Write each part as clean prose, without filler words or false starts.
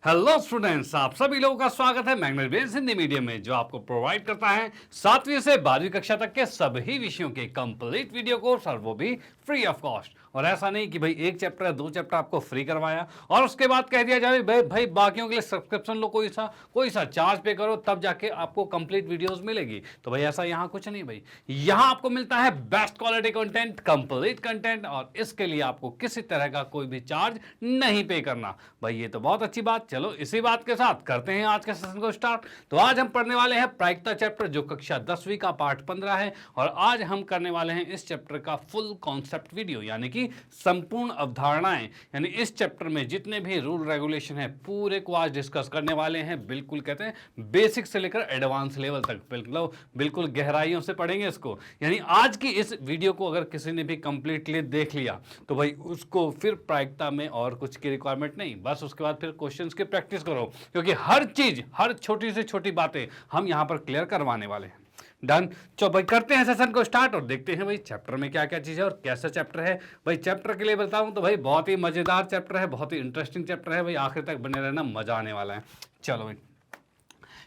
Hello students, आप सभी लोगों का स्वागत है मैग्नेट बेस हिंदी मीडियम में, जो आपको प्रोवाइड करता है 7वीं से 12वीं कक्षा तक के सभी विषयों के कंप्लीट वीडियो कोर्स, और वो भी फ्री ऑफ कॉस्ट। और ऐसा नहीं कि भाई एक चैप्टर या 2 चैप्टर आपको फ्री करवाया और उसके बाद कह दिया जाए भाई बाकियों के लिए सब्सक्रिप्शन लो, कोई सा चार्ज पे करो तब जाके आपको कंप्लीट वीडियोस मिलेगी। तो भाई ऐसा यहाँ कुछ नहीं भाई, यहाँ आपको मिलता है best quality content, complete content, और इसके लिए आपको किसी तरह का कोई भी चार्ज नहीं पे करना। भाई ये तो बहुत अच्छी बात। चलो इसी बात के साथ करते हैं आज के सेशन को स्टार्ट। तो आज हम पढ़ने वाले हैं प्रायिकता चैप्टर, जो कक्षा 10वीं का पार्ट 15 है, और आज हम करने वाले हैं इस चैप्टर का फुल कॉन्सेप्ट वीडियो, यानी कि संपूर्ण अवधारणाएं। यानी इस चैप्टर में जितने भी रूल रेगुलेशन है पूरे को आज डिस्कस करने वाले हैं। बिल्कुल कहते हैं बेसिक से लेकर एडवांस लेवल तक, बिल्कुल गहराइयों से पढ़ेंगे इसको। यानी आज की इस वीडियो को अगर किसी ने भी कंप्लीटली देख लिया तो भाई उसको फिर प्रायिकता में और कुछ की रिक्वायरमेंट नहीं, बस उसके बाद फिर क्वेश्चंस की प्रैक्टिस करो, क्योंकि हर चीज, हर छोटी से छोटी बातें हम यहां पर क्लियर करवाने वाले हैं। डन। चलो भाई करते हैं सेशन को स्टार्ट और देखते हैं भाई चैप्टर में क्या क्या चीज़ है और कैसा चैप्टर है। भाई चैप्टर के लिए बताऊं तो भाई बहुत ही मज़ेदार चैप्टर है, बहुत ही इंटरेस्टिंग चैप्टर है भाई, आखिर तक बने रहना, मजा आने वाला है। चलो भाई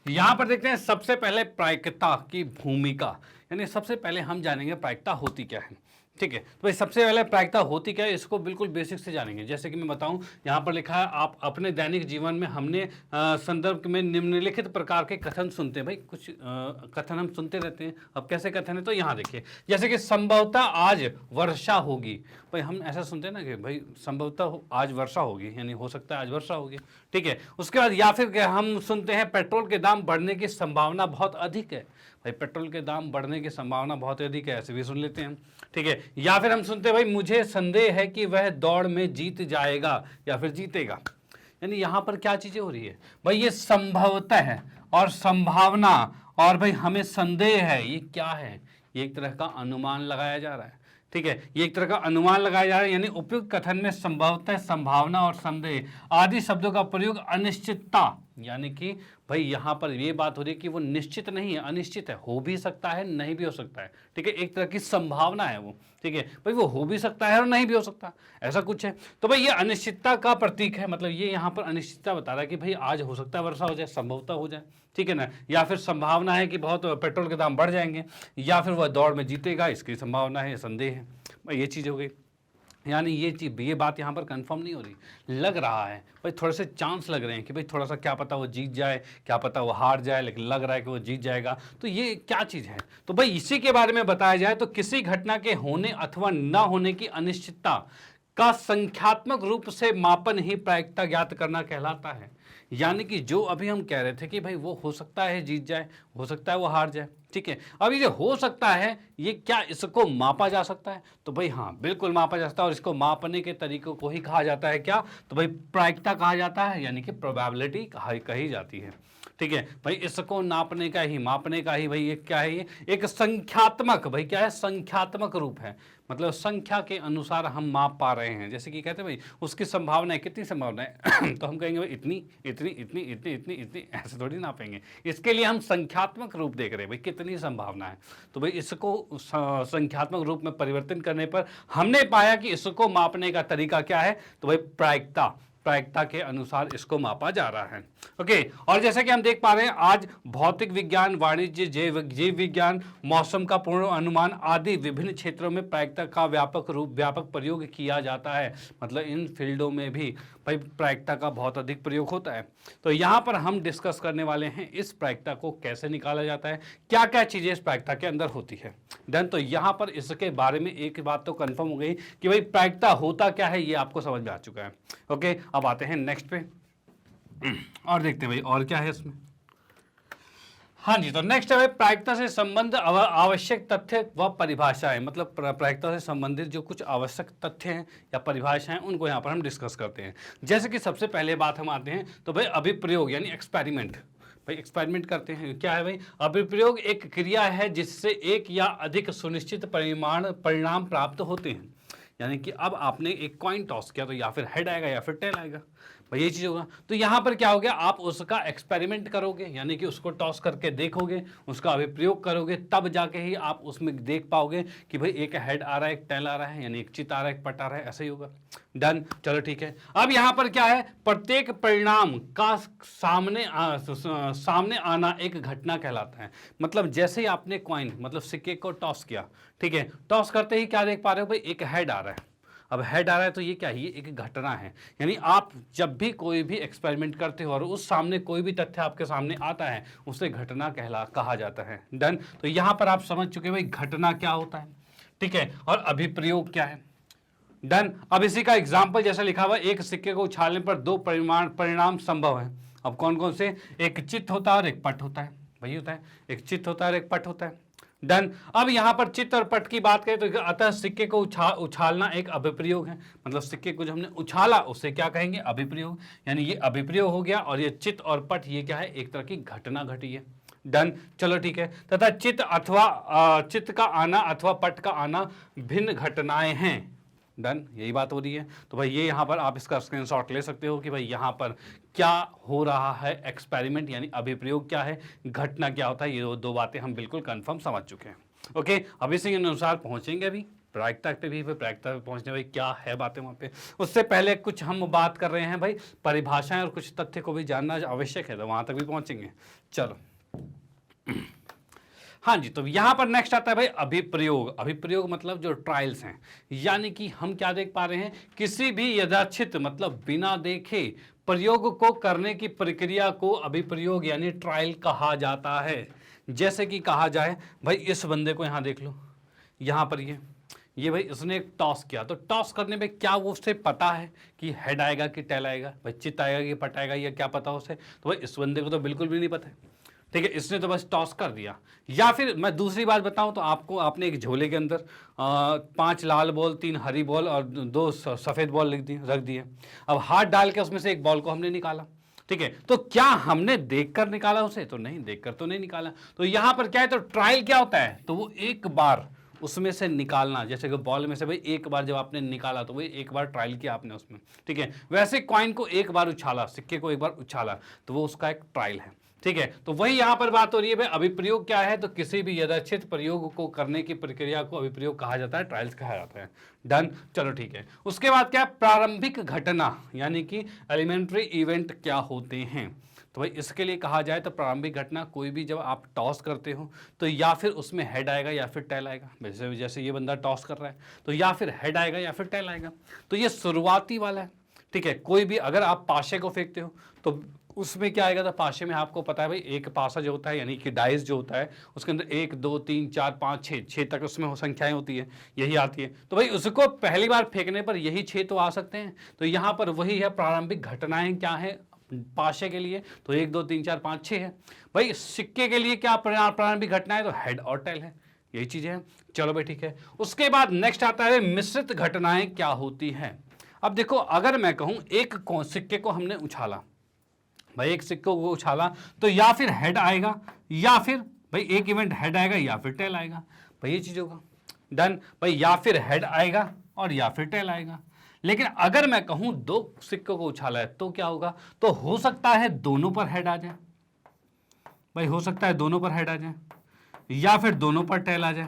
यहां पर देखते हैं सबसे पहले प्रायिकता की भूमिका, यानी सबसे पहले हम जानेंगे प्रायिकता होती क्या है। ठीक है, तो भाई सबसे पहले प्रायिकता होती क्या है इसको बिल्कुल बेसिक से जानेंगे। जैसे कि मैं बताऊं, यहाँ पर लिखा है आप अपने दैनिक जीवन में हमने संदर्भ में निम्नलिखित प्रकार के कथन सुनते हैं। भाई कुछ कथन हम सुनते रहते हैं। अब कैसे कथन है तो यहाँ देखिए, जैसे कि संभवतः आज वर्षा होगी। भाई हम ऐसा सुनते हैं ना कि भाई संभवतः आज वर्षा होगी, यानी हो सकता है आज वर्षा होगी। ठीक है, उसके बाद या फिर हम सुनते हैं पेट्रोल के दाम बढ़ने की संभावना बहुत अधिक है। भाई पेट्रोल के दाम बढ़ने की संभावना बहुत अधिक है, ऐसे भी सुन लेते हैं। ठीक है, या फिर हम सुनते हैं भाई मुझे संदेह है कि वह दौड़ में जीत जाएगा या फिर जीतेगा। यानी यहां पर क्या चीजें हो रही है भाई, ये संभवतः है और संभावना, और भाई हमें संदेह है, ये क्या है, ये एक तरह का अनुमान लगाया जा रहा है। ठीक है, ये एक तरह का अनुमान लगाया जा रहा है। यानी उपयुक्त कथन में संभवतः, संभावना और संदेह आदि शब्दों का प्रयोग अनिश्चितता, यानी कि भाई यहां पर ये बात हो रही है कि वो निश्चित नहीं है, अनिश्चित है, हो भी सकता है नहीं भी हो सकता है। ठीक है, एक तरह की संभावना है वो। ठीक है भाई, वो हो भी सकता है और नहीं भी हो सकता, ऐसा कुछ है। तो भाई ये अनिश्चितता का प्रतीक है, मतलब ये यहाँ पर अनिश्चितता बता रहा है कि भाई आज हो सकता है वर्षा हो जाए, संभवतः हो जाए। ठीक है ना, या फिर संभावना है कि बहुत पेट्रोल के दाम बढ़ जाएंगे, या फिर वह दौड़ में जीतेगा, इसकी संभावना है, संदेह है। भाई ये चीज़ हो गई। यानी ये बात यहाँ पर कंफर्म नहीं हो रही, लग रहा है भाई, थोड़े से चांस लग रहे हैं कि भाई थोड़ा सा क्या पता वो जीत जाए, क्या पता वो हार जाए, लेकिन लग रहा है कि वो जीत जाएगा। तो ये क्या चीज़ है, तो भाई इसी के बारे में बताया जाए तो किसी घटना के होने अथवा न होने की अनिश्चितता का संख्यात्मक रूप से मापन ही प्रायिकता ज्ञात करना कहलाता है। यानी कि जो अभी हम कह रहे थे कि भाई वो हो सकता है जीत जाए, हो सकता है वो हार जाए। ठीक है, अब ये जो हो सकता है, ये क्या इसको मापा जा सकता है, तो भाई हाँ बिल्कुल मापा जा सकता है, और इसको मापने के तरीकों को ही कहा जाता है क्या, तो भाई प्रायिकता कहा जाता है, यानी कि प्रोबेबिलिटी कही जाती है। ठीक है भाई, इसको नापने का ही, मापने का ही भाई ये क्या है, ये एक संख्यात्मक, भाई क्या है, संख्यात्मक रूप है, मतलब संख्या के अनुसार हम माप पा रहे हैं। जैसे कि कहते हैं भाई उसकी संभावना है, कितनी संभावना है तो हम कहेंगे भाई इतनी इतनी इतनी इतनी इतनी इतनी, ऐसे थोड़ी नापेंगे। इसके लिए हम संख्यात्मक रूप देख रहे हैं, भाई कितनी संभावना है। तो भाई इसको संख्यात्मक रूप में परिवर्तन करने पर हमने पाया कि इसको मापने का तरीका क्या है, तो भाई प्रायिकता के अनुसार इसको मापा जा रहा है। ओके, और जैसा कि हम देख पा रहे हैं आज भौतिक विज्ञान, वाणिज्य, जीव विज्ञान, मौसम का पूर्ण अनुमान आदि विभिन्न क्षेत्रों में प्रायिकता का व्यापक प्रयोग किया जाता है। मतलब इन फील्डों में भी भाई प्रायिकता का बहुत अधिक प्रयोग होता है। तो यहाँ पर हम डिस्कस करने वाले हैं इस प्रायिकता को कैसे निकाला जाता है, क्या क्या चीजें इस प्रायिकता के अंदर होती है। देन तो यहाँ पर इसके बारे में एक बात तो कंफर्म हो गई कि भाई प्रायिकता होता क्या है, ये आपको समझ में आ चुका है। ओके, अब आते हैं नेक्स्ट पे और देखते हैं भाई और क्या है इसमें। हाँ जी, तो नेक्स्ट है प्रायिकता से संबंध आवश्यक तथ्य व परिभाषाएं, मतलब प्रायिकता से संबंधित जो कुछ आवश्यक तथ्य हैं या परिभाषाएं, उनको यहाँ पर हम डिस्कस करते हैं। जैसे कि सबसे पहले बात हम आते हैं तो भाई अभिप्रयोग यानी एक्सपेरिमेंट। भाई एक्सपेरिमेंट करते हैं, क्या है भाई, अभिप्रयोग एक क्रिया है जिससे एक या अधिक सुनिश्चित परिणाम प्राप्त होते हैं। यानी कि अब आपने एक कॉइन टॉस किया तो या फिर हेड आएगा या फिर टेल आएगा। भाई ये चीज होगा। तो यहां पर क्या हो गया, आप उसका एक्सपेरिमेंट करोगे, यानी कि उसको टॉस करके देखोगे, उसका अभिप्रयोग करोगे, तब जाके ही आप उसमें देख पाओगे कि भाई एक हेड आ रहा है, एक टेल आ रहा है, यानी एक चित आ रहा है, एक पट आ रहा है, ऐसा ही होगा। डन, चलो ठीक है। अब यहां पर क्या है, प्रत्येक परिणाम का सामने आना एक घटना कहलाता है। मतलब जैसे ही आपने कॉइन मतलब सिक्के को टॉस किया, ठीक है, टॉस करते ही क्या देख पा रहे हो भाई, एक हेड आ रहा है। अब हेड आ रहा है तो ये क्या है, ये एक घटना है। यानी आप जब भी कोई भी एक्सपेरिमेंट करते हो और उस सामने कोई भी तथ्य आपके सामने आता है, उसे घटना कहा जाता है। डन, तो यहां पर आप समझ चुके भाई घटना क्या होता है, ठीक है, और अभिप्रयोग क्या है। डन, अब इसी का एग्जाम्पल जैसा लिखा हुआ, एक सिक्के को उछालने पर दो परिणाम संभव है। अब कौन कौन से, एक चित्त होता है और एक पट होता है, वही होता है, एक चित्त होता है और एक पट होता है। डन, अब यहां पर चित्त और पट की बात करें तो अतः सिक्के को उछालना एक अभिप्रयोग है। मतलब सिक्के को जब हमने उछाला उसे क्या कहेंगे, अभिप्रयोग। यानी ये अभिप्रयोग हो गया, और ये चित्त और पट ये क्या है, एक तरह की घटना घटी है। डन, चलो ठीक है। तथा चित्त का आना अथवा पट का आना भिन्न घटनाएं हैं। डन, यही बात हो रही है। तो भाई ये यहाँ पर आप इसका स्क्रीनशॉट ले सकते हो कि भाई यहाँ पर क्या हो रहा है, एक्सपेरिमेंट यानी अभिप्रयोग क्या है, घटना क्या होता है, ये दो बातें हम बिल्कुल कंफर्म समझ चुके हैं। ओके, अब इसी के अनुसार पहुंचेंगे अभी प्रायिकता पे भी, प्रायिकता पे पहुंचने भाई क्या है बातें वहाँ पे। उससे पहले कुछ हम बात कर रहे हैं भाई परिभाषाएं और कुछ तथ्य को भी जानना आवश्यक है, तो वहां तक भी पहुंचेंगे। चलो हाँ जी, तो यहां पर नेक्स्ट आता है भाई अभिप्रयोग। अभिप्रयोग मतलब जो ट्रायल्स हैं, यानी कि हम क्या देख पा रहे हैं, किसी भी यथाचित मतलब बिना देखे प्रयोग को करने की प्रक्रिया को अभिप्रयोग यानी ट्रायल कहा जाता है। जैसे कि कहा जाए भाई इस बंदे को यहां देख लो, यहां पर ये भाई इसने एक टॉस किया, तो टॉस करने में क्या वो उससे पता है कि हेड आएगा कि टेल आएगा, भाई चित आएगा कि पट आएगा, या क्या पता उसे। तो भाई इस बंदे को तो बिल्कुल भी नहीं पता है, ठीक है, इसने तो बस टॉस कर दिया। या फिर मैं दूसरी बात बताऊं तो आपने एक झोले के अंदर 5 लाल बॉल, 3 हरी बॉल और 2 सफेद बॉल रख दिए। अब हाथ डाल के उसमें से एक बॉल को हमने निकाला, ठीक है, तो क्या हमने देखकर निकाला उसे, तो नहीं, देखकर तो नहीं निकाला। तो यहां पर क्या है, तो ट्रायल क्या होता है, तो वो एक बार उसमें से निकालना। जैसे कि बॉल में से भाई एक बार जब आपने निकाला तो वही एक बार ट्रायल किया आपने उसमें, ठीक है। वैसे कॉइन को एक बार उछाला, सिक्के को एक बार उछाला, तो वो उसका एक ट्रायल है, ठीक है। तो वही यहां पर बात हो रही है भाई अभिप्रयोग क्या है, तो किसी भी यथाचित प्रयोग को करने की प्रक्रिया को अभिप्रयोग कहा जाता है, ट्रायल्स कहा जाता है। डन, चलो ठीक है। उसके बाद क्या, प्रारंभिक घटना यानी कि एलिमेंट्री इवेंट क्या होते हैं। तो भाई इसके लिए कहा जाए तो प्रारंभिक घटना कोई भी जब आप टॉस करते हो तो या फिर उसमें हेड आएगा या फिर टेल आएगा। जैसे ये बंदा टॉस कर रहा है तो या फिर हेड आएगा या फिर टेल आएगा। तो ये शुरुआती वाला है, ठीक है। कोई भी अगर आप पाशे को फेंकते हो तो उसमें क्या आएगा, तो पाशे में आपको पता है भाई एक पासा जो होता है यानी कि डाइस जो होता है उसके अंदर 1 2 3 4 5 6 तक उसमें संख्याएं होती है, यही आती है। तो भाई उसको पहली बार फेंकने पर यही 6 तो आ सकते हैं। तो यहाँ पर वही है, प्रारंभिक घटनाएं क्या है पाशे के लिए, तो 1 2 3 4 5 6 है। भाई सिक्के के लिए क्या प्रारंभिक घटनाएं, तो हेड और टेल है, यही चीजें हैं। चलो भाई ठीक है। उसके बाद नेक्स्ट आता है मिश्रित घटनाएं क्या होती है। अब देखो अगर मैं कहूं एक सिक्के को हमने उछाला, भाई एक सिक्के को उछाला तो या फिर हेड आएगा या फिर भाई एक इवेंट हेड आएगा या फिर टेल आएगा, भाई ये चीज होगा। डन, भाई या फिर हेड आएगा और या फिर टेल आएगा। लेकिन अगर मैं कहूं 2 सिक्कों को उछाला है तो क्या होगा, तो हो सकता है दोनों पर हेड आ जाए, भाई हो सकता है दोनों पर हेड आ जाए, या फिर दोनों पर टेल आ जाए,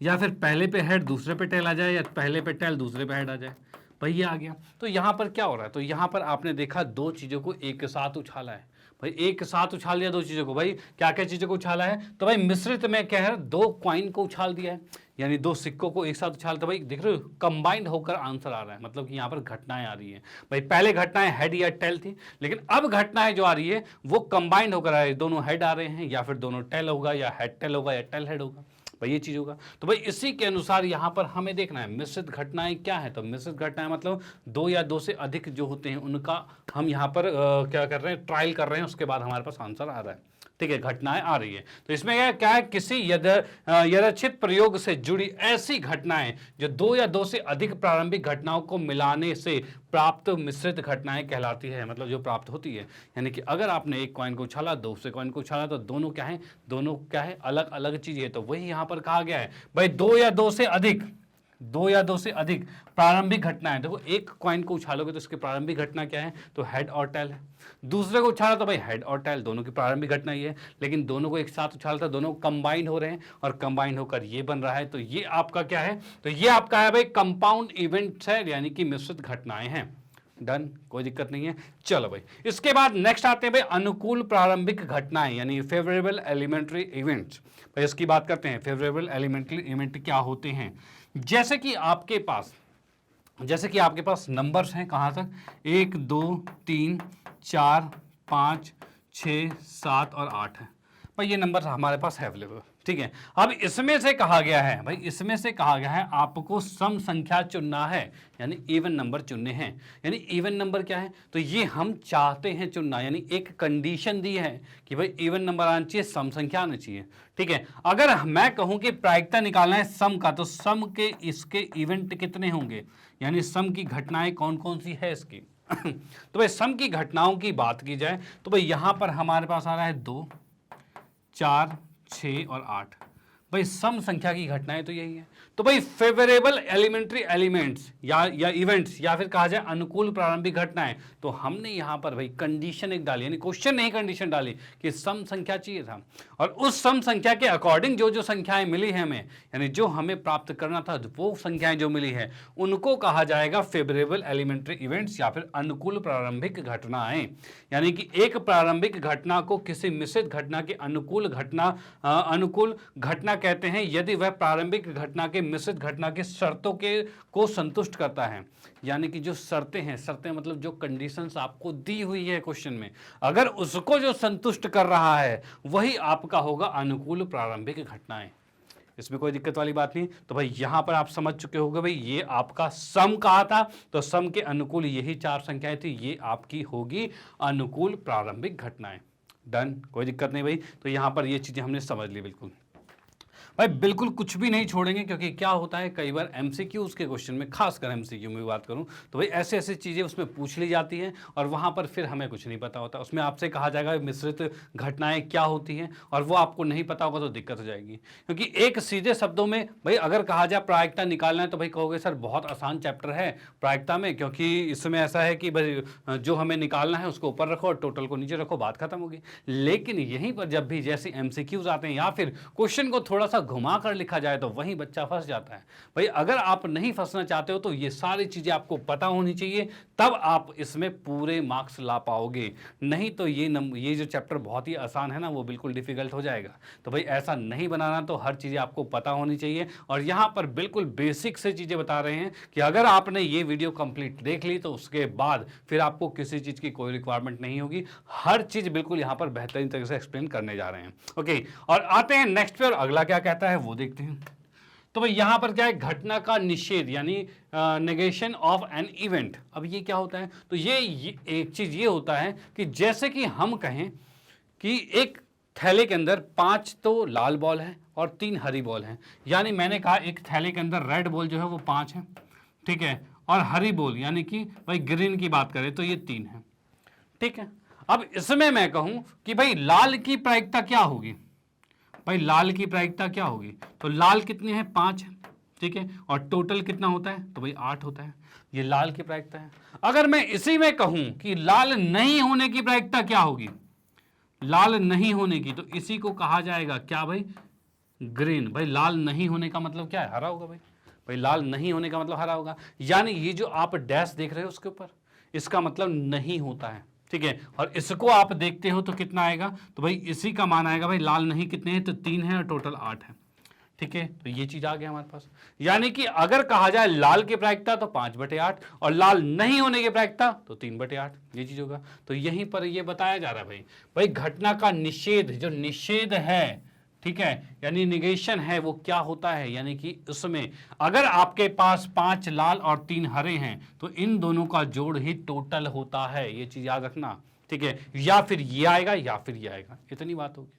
या फिर पहले पे हेड दूसरे पे टेल आ जाए, या पहले पे टेल दूसरे पे हेड आ जाए। भाई ये आ गया। तो यहां पर क्या हो रहा है, तो यहां पर आपने देखा 2 चीजों को एक साथ उछाला है। भाई एक साथ उछाल दिया 2 चीजों को, भाई क्या क्या चीजों को उछाला है, तो भाई मिश्रित में क्या है 2 कॉइन को उछाल दिया है, यानी 2 सिक्कों को एक साथ उछाल। तो भाई देख रहे हो कंबाइंड होकर आंसर आ रहा है, मतलब कि यहाँ पर घटनाएं आ रही है। भाई पहले घटनाएं हेड या टेल थी, लेकिन अब घटनाएं जो आ रही है वो कंबाइंड होकर आ रही है, दोनों हेड आ रहे हैं या फिर दोनों टेल होगा, या हेड टेल होगा या टेल हेड होगा, भाई ये चीज होगा। तो भाई इसी के अनुसार यहां पर हमें देखना है मिश्रित घटनाएं क्या है। तो मिश्रित घटनाएं मतलब 2 या 2 से अधिक जो होते हैं उनका हम यहां पर क्या कर रहे हैं, ट्रायल कर रहे हैं, उसके बाद हमारे पास आंसर आ रहा है, ठीक है, घटनाएं आ रही है। तो इसमें क्या है, किसी यदर्चित प्रयोग से जुड़ी ऐसी घटनाएं जो 2 या 2 से अधिक प्रारंभिक घटनाओं को मिलाने से प्राप्त मिश्रित घटनाएं कहलाती है, मतलब जो प्राप्त होती है। यानी कि अगर आपने एक कॉइन को उछाला, दूसरे कॉइन को उछाला, तो दोनों क्या है, दोनों क्या है, अलग अलग चीज है। तो वही यहां पर कहा गया है भाई 2 या 2 से अधिक दो या दो से अधिक प्रारंभिक घटनाएं, देखो एक कॉइन को उछालोगे तो इसकी प्रारंभिक घटना क्या है, तो हेड और टेल है। दूसरे को उछाला तो भाई हेड और टेल, दोनों की प्रारंभिक घटना ये है, लेकिन दोनों को एक साथ उछालता, दोनों कंबाइंड हो रहे हैं और कंबाइंड होकर ये बन रहा है। तो ये आपका क्या है, तो ये आपका है भाई कंपाउंड इवेंट्स है, यानी कि मिश्रित घटनाएं हैं। डन, कोई दिक्कत नहीं है। चलो भाई, इसके बाद नेक्स्ट आते हैं भाई अनुकूल प्रारंभिक घटनाएं, यानी फेवरेबल एलिमेंट्री इवेंट्स। भाई इसकी बात करते हैं, फेवरेबल एलिमेंट्री इवेंट क्या होते हैं। जैसे कि आपके पास नंबर्स हैं, कहां तक, 1 2 3 4 5 6 7 और 8 है भाई, ये नंबर हमारे पास है अवेलेबल, ठीक है। अब इसमें से कहा गया है भाई, इसमें से कहा गया है आपको सम संख्या चुनना है, यानी इवन नंबर चुनने हैं। यानी इवन नंबर क्या है, तो ये हम चाहते हैं चुनना, यानी एक कंडीशन दी है कि भाई इवन नंबर आना चाहिए, सम संख्या आना चाहिए, ठीक है। अगर मैं कहूं कि प्रायिकता निकालना है सम का, तो सम के इसके इवेंट कितने होंगे, यानी सम की घटनाएं कौन कौन सी है इसकी तो भाई सम की घटनाओं की बात की जाए तो भाई यहां पर हमारे पास आ रहा है 2 4 6 और 8। भाई सम संख्या की घटनाएं तो यही है। तो भाई फेवरेबल एलिमेंट्री एलिमेंट्स या इवेंट्स, या फिर कहा जाए अनुकूल प्रारंभिक घटनाएं, तो हमने यहां पर भाई कंडीशन एक डाली, यानी क्वेश्चन नहीं कंडीशन डाली कि सम संख्या चाहिए था, और उस सम संख्या के अकॉर्डिंग जो जो संख्याएं मिली है हमें, यानी जो हमें प्राप्त करना था वो संख्याएं जो मिली है उनको कहा जाएगा फेवरेबल एलिमेंट्री इवेंट्स या फिर अनुकूल प्रारंभिक घटनाएं। यानी कि एक प्रारंभिक घटना को किसी मिश्रित घटना के अनुकूल घटना कहते हैं यदि वह प्रारंभिक घटना के मिश्रित घटना की शर्तों को संतुष्ट करता है। यानी कि जो शर्तें हैं, शर्तें मतलब जो कंडीशंस आपको दी हुई है क्वेश्चन में, अगर उसको जो संतुष्ट कर रहा है वही आपका होगा अनुकूल प्रारंभिक घटनाएं। इसमें कोई दिक्कत वाली बात नहीं। तो भाई यहां पर आप समझ चुके होंगे भाई ये आपका सम कहा था, तो सम के अनुकूल यही 4 संख्याएं थी, ये आपकी होगी अनुकूल प्रारंभिक घटनाएं। डन, कोई दिक्कत नहीं भाई। तो यहां पर ये चीजें हमने समझ ली बिल्कुल। भाई बिल्कुल कुछ भी नहीं छोड़ेंगे, क्योंकि क्या होता है कई बार एमसीक्यूज के क्वेश्चन में, खासकर एमसीक्यू में बात करूं तो भाई ऐसे ऐसे चीज़ें उसमें पूछ ली जाती हैं और वहां पर फिर हमें कुछ नहीं पता होता। उसमें आपसे कहा जाएगा मिश्रित घटनाएं क्या होती हैं और वो आपको नहीं पता होगा तो दिक्कत हो जाएगी। क्योंकि एक सीधे शब्दों में भाई अगर कहा जाए प्रायिकता निकालना है तो भाई कहोगे सर बहुत आसान चैप्टर है प्रायिकता में, क्योंकि इसमें ऐसा है कि भाई जो हमें निकालना है उसको ऊपर रखो और टोटल को नीचे रखो, बात खत्म होगी। लेकिन यहीं पर जब भी जैसे एमसीक्यूज आते हैं या फिर क्वेश्चन को थोड़ा सा घुमा कर लिखा जाए तो वहीं बच्चा फंस जाता है। भाई अगर आप नहीं फंसना चाहते हो तो ये सारी चीजें आपको पता होनी चाहिए, तब आप इसमें पूरे मार्क्स ला पाओगे। नहीं तो ये जो चैप्टर बहुत ही आसान है ना, वो बिल्कुल डिफिकल्ट हो जाएगा। तो भाई ऐसा नहीं बनाना, तो हर चीजें आपको पता होनी चाहिए। और यहां पर बिल्कुल बेसिक से चीजें बता रहे हैं कि अगर आपने ये वीडियो कंप्लीट देख ली तो उसके बाद फिर आपको किसी चीज की कोई रिक्वायरमेंट नहीं होगी। हर चीज बिल्कुल यहां पर बेहतरीन तरीके से एक्सप्लेन करने जा रहे हैं। ओके, और आते हैं नेक्स्ट पे, और अगला क्या कहता है वो देखते हैं। तो भाई यहां पर क्या है, घटना का निषेध यानी नेगेशन ऑफ एन इवेंट। अब ये क्या होता है, तो ये एक चीज ये होता है कि जैसे कि हम कहें कि एक थैले के अंदर 5 तो लाल बॉल है और 3 हरी बॉल है। यानी मैंने कहा एक थैले के अंदर रेड बॉल जो है वो 5 है, ठीक है, और हरी बॉल यानी कि भाई ग्रीन की बात करें तो ये 3 है, ठीक है। अब इसमें मैं कहूं कि भाई लाल की प्रायिकता क्या होगी, भाई लाल की प्रायिकता क्या होगी, तो लाल कितने हैं, 5 है, ठीक है, और टोटल कितना होता है, तो भाई 8 होता है। ये लाल की प्रायिकता है। अगर मैं इसी में कहूं कि लाल नहीं होने की प्रायिकता क्या होगी, लाल नहीं होने की, तो इसी को कहा जाएगा क्या भाई, ग्रीन। भाई लाल नहीं होने का मतलब क्या है, हरा होगा भाई। भाई लाल नहीं होने का मतलब हरा होगा, यानी ये जो आप डैश देख रहे हो उसके ऊपर, इसका मतलब नहीं होता है, ठीक है। और इसको आप देखते हो तो कितना आएगा, तो भाई इसी का मान आएगा। भाई लाल नहीं कितने हैं, तो 3 है और टोटल 8 है, ठीक है। तो ये चीज आ गया हमारे पास। यानी कि अगर कहा जाए लाल की प्रायिकता तो 5/8 और लाल नहीं होने की प्रायिकता तो 3/8, ये चीज होगा। तो यहीं पर ये बताया जा रहा है भाई घटना का निषेध, जो निषेध है, ठीक है, यानी निगेशन है, वो क्या होता है, यानी कि उसमें अगर आपके पास 5 लाल और 3 हरे हैं तो इन दोनों का जोड़ ही टोटल होता है, ये चीज याद रखना, ठीक है। या फिर ये आएगा या फिर ये आएगा, इतनी बात होगी।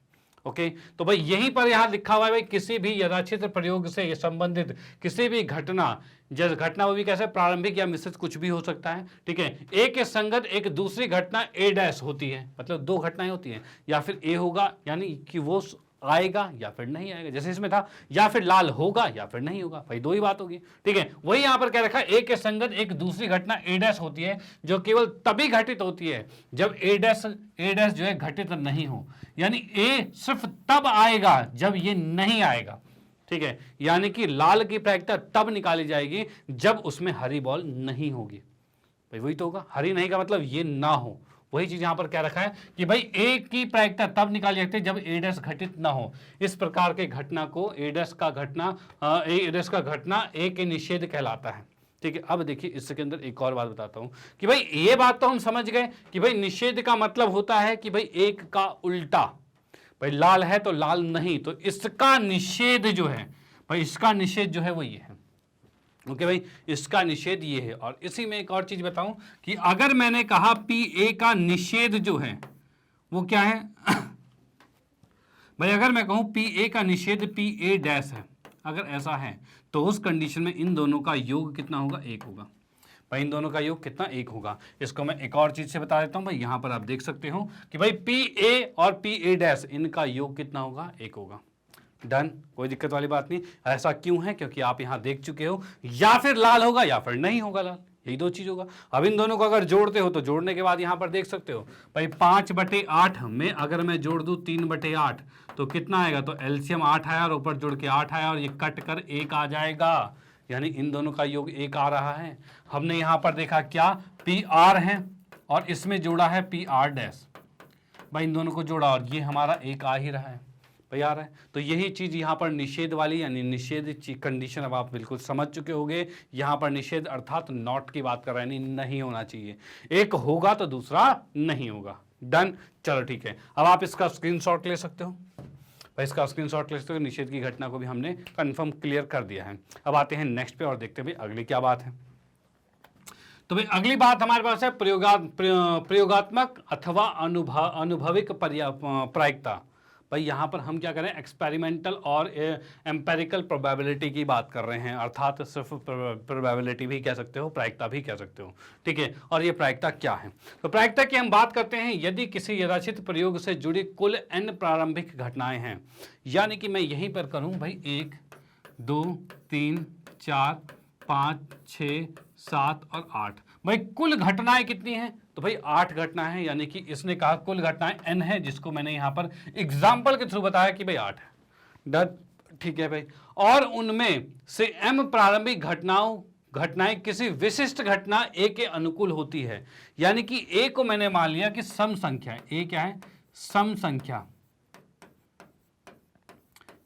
ओके, तो भाई यहीं पर यहां लिखा हुआ है भाई किसी भी यथाचित्र प्रयोग से संबंधित किसी भी घटना, जैसे घटना वो भी कैसे प्रारंभिक या मिश्रित कुछ भी हो सकता है, ठीक है। ए के संगत एक दूसरी घटना ए डैश होती है, मतलब 2 घटनाएं होती हैं, या फिर ए होगा यानी कि वो आएगा या फिर नहीं आएगा, जैसे इसमें था या फिर लाल होगा या फिर नहीं होगा, भाई दो ही बात होगी। ठीक है, वही यहां पर क्या रखा, ए के संगत एक दूसरी घटना ए डैश होती है जो केवल तभी घटित होती है जब ए डैश जो है घटित नहीं हो, यानी ए सिर्फ तब आएगा जब ये नहीं आएगा। ठीक है, यानी कि लाल की प्रायिकता तब निकाली जाएगी जब उसमें हरी बॉल नहीं होगी। भाई वही तो होगा, हरी नहीं का मतलब ये ना हो, वही चीज यहां पर क्या रखा है कि भाई ए की प्रायिकता तब निकाली जाती है जब ए डैश घटित ना हो। इस प्रकार के घटना को ए डैश का घटना ए के निषेध कहलाता है। ठीक है, अब देखिए इसके अंदर एक और बात बताता हूं कि भाई ये बात तो हम समझ गए कि भाई निषेध का मतलब होता है कि भाई एक का उल्टा, भाई लाल है तो लाल नहीं, तो इसका निषेध जो है भाई, इसका निषेध जो है वो ये है। ओके भाई, इसका निषेध ये है। और इसी में एक और चीज बताऊं कि अगर मैंने कहा पी ए का निषेध जो है वो क्या है भाई अगर मैं कहूं पी ए का निषेध पी ए डैश है, अगर ऐसा है तो उस कंडीशन में इन दोनों का योग कितना होगा, एक होगा। भाई इन दोनों का योग कितना, एक होगा। इसको मैं एक और चीज से बता देता हूं भाई, यहां पर आप देख सकते हो कि भाई पी ए और पी ए डैश इनका योग कितना होगा, एक होगा। डन, कोई दिक्कत वाली बात नहीं। ऐसा क्यों है, क्योंकि आप यहां देख चुके हो या फिर लाल होगा या फिर नहीं होगा लाल, यही दो चीज होगा। अब इन दोनों को अगर जोड़ते हो तो जोड़ने के बाद यहां पर देख सकते हो भाई 5/8 में अगर मैं जोड़ दूं 3/8 तो कितना आएगा, तो एलसीएम 8 आया और ऊपर जोड़ के 8 आया और ये कट कर 1 आ जाएगा, यानी इन दोनों का योग 1 आ रहा है। हमने यहां पर देखा क्या, पी आर है और इसमें जोड़ा है पी आर डैश, भाई इन दोनों को जोड़ा और ये हमारा 1 आ ही रहा है, भाई आ रहा है। तो यही चीज यहां पर निषेध वाली यानी निषेध कंडीशन अब आप बिल्कुल समझ चुके होंगे। यहां पर निषेध अर्थात नॉट की बात कर रहे हैं, नहीं होना चाहिए, एक होगा तो दूसरा नहीं होगा। डन, चलो ठीक है। अब आप इसका स्क्रीनशॉट ले सकते हो, भाई इसका स्क्रीनशॉट ले सकते हो। निषेध की घटना को भी हमने कंफर्म क्लियर कर दिया है। अब आते हैं नेक्स्ट पे और देखते हैं भाई अगली क्या बात है। तो भाई अगली बात हमारे पास है प्रयोगात्मक अथवा अनुभविक प्रायिकता। भाई यहाँ पर हम क्या करें, एक्सपेरिमेंटल और एम्पेरिकल प्रोबेबिलिटी की बात कर रहे हैं, अर्थात सिर्फ प्रोबेबिलिटी भी कह सकते हो, प्रायिकता भी कह सकते हो। ठीक है, और ये प्रायिकता क्या है, तो प्रायिकता की हम बात करते हैं यदि किसी यथाचित प्रयोग से जुड़ी कुल n प्रारंभिक घटनाएं हैं, यानी कि मैं यहीं पर करूं भाई 1 2 3 4 5 6 7 और 8, भाई कुल घटनाएं कितनी हैं, तो भाई 8 घटना है, यानी कि इसने कहा कुल घटनाएं n है, जिसको मैंने यहां पर एग्जाम्पल के थ्रू बताया कि भाई 8 है। डन, ठीक है भाई। और उनमें से m प्रारंभिक घटनाएं किसी विशिष्ट घटना a के अनुकूल होती है, यानी कि a को मैंने मान लिया कि सम संख्या है, a क्या है, सम संख्या।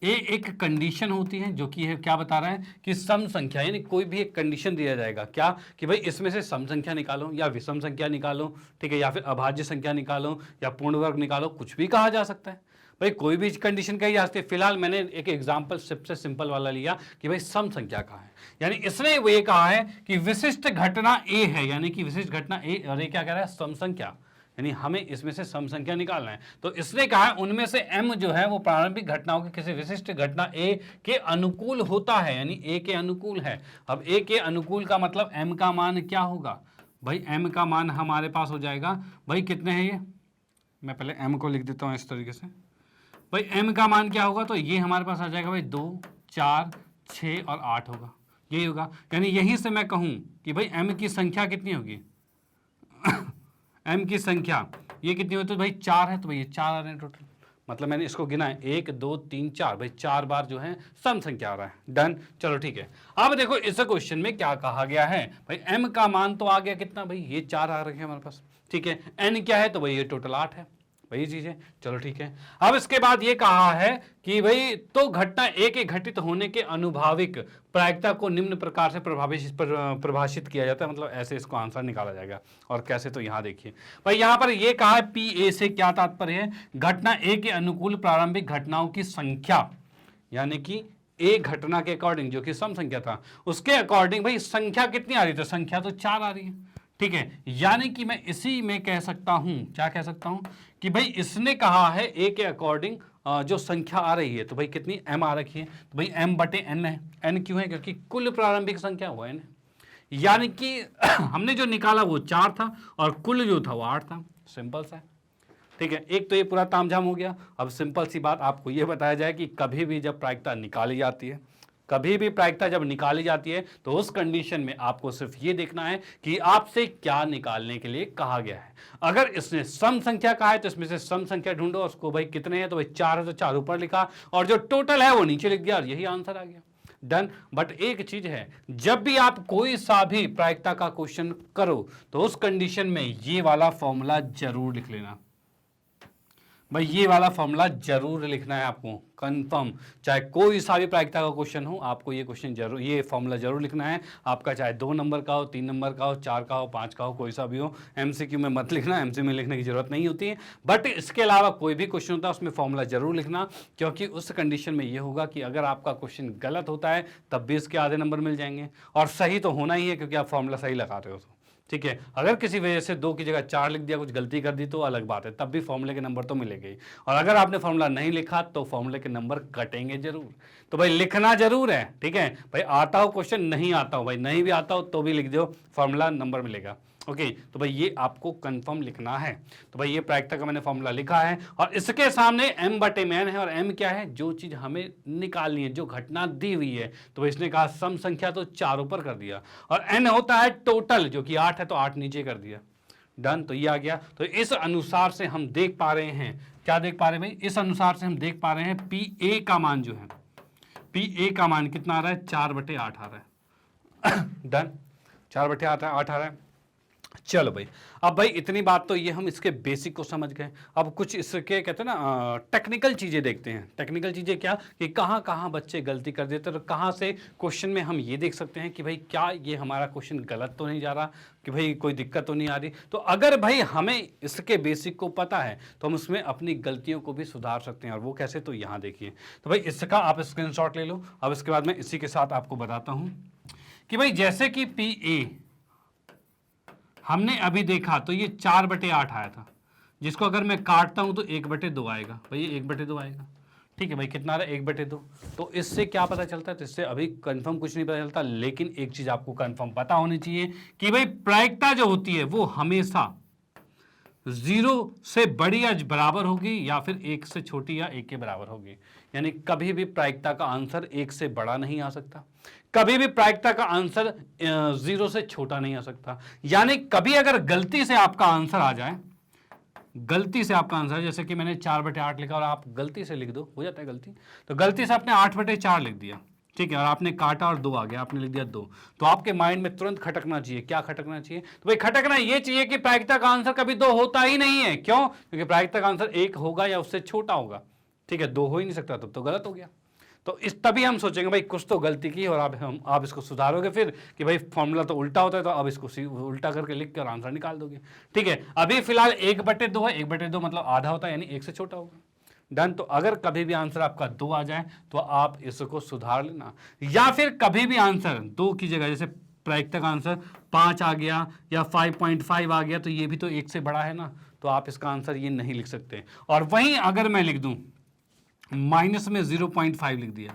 ए एक कंडीशन होती है जो कि है क्या बता रहा है कि सम संख्या, यानी कोई भी एक कंडीशन दिया जाएगा क्या कि भाई इसमें से सम संख्या निकालो या विषम संख्या निकालो, ठीक है, या फिर अभाज्य संख्या निकालो या पूर्ण वर्ग निकालो, कुछ भी कहा जा सकता है, भाई कोई भी कंडीशन कही जा सकती है। फिलहाल मैंने एक एग्जाम्पल सबसे सिंपल वाला लिया कि भाई सम संख्या कहा है, यानी इसने वो ये कहा है कि विशिष्ट घटना ए है, यानी कि विशिष्ट घटना ए, और ये क्या कह रहा है, सम संख्या, यानी हमें इसमें से सम संख्या निकालना है। तो इसने कहा है उनमें से m जो है वो प्रारंभिक घटनाओं की किसी विशिष्ट घटना a के अनुकूल होता है, यानी a के अनुकूल है। अब a के अनुकूल का मतलब m का मान क्या होगा, भाई m का मान हमारे पास हो जाएगा, भाई कितने हैं ये, मैं पहले m को लिख देता हूँ इस तरीके से, भाई m का मान क्या होगा, तो ये हमारे पास आ जाएगा भाई 2 4 6 और 8 होगा, यही होगा। यानी यहीं से मैं कहूँ कि भाई m की संख्या कितनी होगी m की संख्या ये कितनी होती है, भाई 4 है, तो भाई ये 4 आ रहे हैं टोटल, मतलब मैंने इसको गिना है 1 2 3 4, भाई 4 बार जो है सम संख्या आ रहा है। डन, चलो ठीक है। अब देखो इस क्वेश्चन में क्या कहा गया है, भाई m का मान तो आ गया कितना, भाई ये 4 आ रहे हैं हमारे पास, ठीक है, n क्या है, तो भाई ये टोटल 8 है, वही चीज है। चलो ठीक है। अब इसके बाद ये कहा है कि भाई तो घटना ए के घटित होने के अनुभाविक प्रायिकता को निम्न प्रकार से परिभाषित किया जाता है, मतलब ऐसे इसको आंसर निकाला जाएगा। और कैसे, तो यहां देखिए भाई यहां पर ये कहा है पी ए से क्या तात्पर्य है, घटना ए के अनुकूल प्रारंभिक घटनाओं की संख्या, यानी कि ए घटना के अकॉर्डिंग जो कि सम संख्या था उसके अकॉर्डिंग भाई संख्या कितनी आ रही है, तो संख्या तो 4 आ रही है, ठीक है। यानी कि मैं इसी में कह सकता हूं, क्या कह सकता हूं कि भाई इसने कहा है ए के अकॉर्डिंग जो संख्या आ रही है, तो भाई कितनी m आ रखी है, तो भाई m/n है। n क्यों है, क्योंकि कुल प्रारंभिक संख्या वो n है, यानी कि हमने जो निकाला वो 4 था और कुल जो था वो 8 था, सिंपल सा है, ठीक है, एक तो ये पूरा तामझाम हो गया। अब सिंपल सी बात आपको ये बताया जाए कि कभी भी जब प्रायिकता निकाली जाती है, कभी भी प्रायिकता जब निकाली जाती है तो उस कंडीशन में आपको सिर्फ ये देखना है कि आपसे क्या निकालने के लिए कहा गया है। अगर इसने सम संख्या कहा है तो इसमें से सम संख्या ढूंढो, और उसको भाई कितने हैं, तो भाई 4 है तो 4 ऊपर लिखा, और जो टोटल है वो नीचे लिख दिया, और यही आंसर आ गया, डन। बट एक चीज है, जब भी आप कोई सा भी प्रायिकता का क्वेश्चन करो तो उस कंडीशन में ये वाला फॉर्मूला जरूर लिख लेना भाई, ये वाला फॉर्मूला जरूर लिखना है आपको, कंफर्म। चाहे कोई सा भी प्रायिकता का क्वेश्चन हो, आपको ये क्वेश्चन जरूर, ये फॉर्मूला जरूर लिखना है आपका, चाहे 2 नंबर का हो, 3 नंबर का हो, 4 का हो, 5 का हो, कोई सा भी हो। एमसीक्यू में मत लिखना, एमसीक्यू में लिखने की जरूरत नहीं होती है, बट इसके अलावा कोई भी क्वेश्चन होता है उसमें फॉर्मूला जरूर लिखना, क्योंकि उस कंडीशन में ये होगा कि अगर आपका क्वेश्चन गलत होता है तब भी इसके आधे नंबर मिल जाएंगे, और सही तो होना ही है क्योंकि आप फॉर्मूला सही लगा रहे हो तो, ठीक है। अगर किसी वजह से 2 की जगह 4 लिख दिया, कुछ गलती कर दी तो अलग बात है, तब भी फॉर्मूले के नंबर तो मिलेंगे ही, और अगर आपने फॉर्मूला नहीं लिखा तो फॉर्मूले के नंबर कटेंगे जरूर। तो भाई लिखना जरूर है, ठीक है भाई, आता हो क्वेश्चन, नहीं आता हो भाई, नहीं भी आता हो तो भी लिख दो, फॉर्मूला नंबर मिलेगा। ओके, तो भाई ये आपको कंफर्म लिखना है। तो भाई ये प्रायिकता का मैंने फॉर्मूला लिखा है, और इसके सामने m/n है, और m क्या है, जो चीज हमें निकालनी है, जो घटना दी हुई है। तो भाई इसने कहा सम संख्या, तो 4 ऊपर कर दिया, और n होता है टोटल, जो कि 8 है तो 8 नीचे कर दिया, डन। तो ये आ गया। तो इस अनुसार से हम देख पा रहे हैं, क्या देख पा रहे हैं भाई, इस अनुसार से हम देख पा रहे हैं PA का मान जो है, PA का मान कितना आ रहा है, 4/8 आ रहा है, डन, 4/8 आ रहा है। चलो भाई, अब भाई इतनी बात तो ये हम इसके बेसिक को समझ गए। अब कुछ इसके कहते हैं ना टेक्निकल चीज़ें देखते हैं। टेक्निकल चीज़ें क्या, कि कहाँ कहाँ बच्चे गलती कर देते हैं, तो कहाँ से क्वेश्चन में हम ये देख सकते हैं कि भाई क्या ये हमारा क्वेश्चन गलत तो नहीं जा रहा, कि भाई कोई दिक्कत तो नहीं आ रही। तो अगर भाई हमें इसके बेसिक को पता है तो हम उसमें अपनी गलतियों को भी सुधार सकते हैं, और वो कैसे, तो यहाँ देखिए। तो भाई इसका आप स्क्रीनशॉट ले लो। अब इसके बाद मैं इसी के साथ आपको बताता हूँ कि भाई जैसे कि PA हमने अभी देखा तो ये 4/8 आया था, जिसको अगर मैं काटता हूं तो 1/2 आएगा, भाई ये 1/2 आएगा, ठीक है भाई, कितना आ रहा है, 1/2। तो इससे क्या पता चलता है, तो इससे अभी कंफर्म कुछ नहीं पता चलता, लेकिन एक चीज आपको कंफर्म पता होनी चाहिए कि भाई प्रायिकता जो होती है वो हमेशा 0 से बड़ी या बराबर होगी, या फिर 1 से छोटी या 1 के बराबर होगी। यानी कभी भी प्रायिकता का आंसर 1 से बड़ा नहीं आ सकता, कभी भी प्रायिकता का आंसर 0 से छोटा नहीं आ सकता। यानी कभी अगर गलती से आपका आंसर आ जाए, गलती से आपका आंसर, जैसे कि मैंने 4/8 लिखा और आप गलती से लिख दो, हो जाता है गलती, तो गलती से आपने 8/4 लिख दिया, ठीक है, और आपने काटा और 2 आ गया, आपने लिख दिया 2, तो आपके माइंड में तुरंत खटकना चाहिए, क्या खटकना चाहिए, तो भाई खटकना ये चाहिए कि प्रायिकता का आंसर कभी 2 होता ही नहीं है। क्यों? क्योंकि प्रायिकता का आंसर 1 होगा या उससे छोटा होगा, ठीक है, 2 हो ही नहीं सकता, तब तो गलत हो गया। तो इस तभी हम सोचेंगे भाई कुछ तो गलती की, और आप इसको सुधारोगे फिर कि भाई फॉर्मूला तो उल्टा होता है, तो अब इसको उल्टा करके लिख कर आंसर निकाल दोगे, ठीक है। अभी फिलहाल 1/2 है, 1/2 मतलब आधा होता है, यानी 1 से छोटा होगा, डन। तो अगर कभी भी आंसर आपका 2 आ जाए तो आप इसको सुधार लेना, या फिर कभी भी आंसर 2 की जगह, जैसे प्रायिकता का आंसर 5 आ गया या 5.5 आ गया, तो ये भी तो 1 से बड़ा है ना, तो आप इसका आंसर ये नहीं लिख सकते। और वहीं अगर मैं लिख दूं माइनस में 0.5 लिख दिया,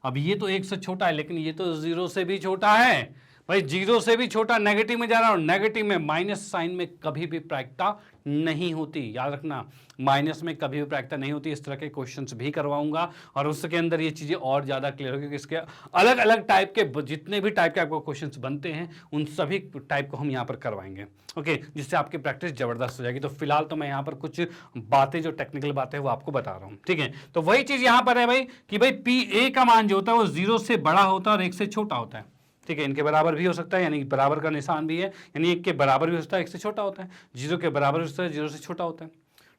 अब ये तो 1 से छोटा है, लेकिन ये तो 0 से भी छोटा है भाई, 0 से भी छोटा, नेगेटिव में जा रहा हूं, नेगेटिव में माइनस साइन में कभी भी प्रायिकता नहीं होती, याद रखना, माइनस में कभी भी प्रायिकता नहीं होती। इस तरह के क्वेश्चंस भी करवाऊंगा, और उसके अंदर ये चीजें और ज्यादा क्लियर होगी कि इसके अलग अलग टाइप के, जितने भी टाइप के आपको क्वेश्चंस बनते हैं उन सभी टाइप को हम यहाँ पर करवाएंगे, ओके, जिससे आपकी प्रैक्टिस जबरदस्त हो जाएगी। तो फिलहाल तो मैं यहाँ पर कुछ बातें, जो टेक्निकल बातें वो आपको बता रहा हूँ, ठीक है। तो वही चीज यहाँ पर है भाई कि भाई PA का मान जो होता है वो 0 से बड़ा होता है और 1 से छोटा होता है, ठीक है, इनके बराबर भी हो सकता है, यानी बराबर का निशान भी है, यानी 1 के बराबर भी हो सकता है, 1 से छोटा होता है, 0 के बराबर हो सकता है, 0 से छोटा होता है,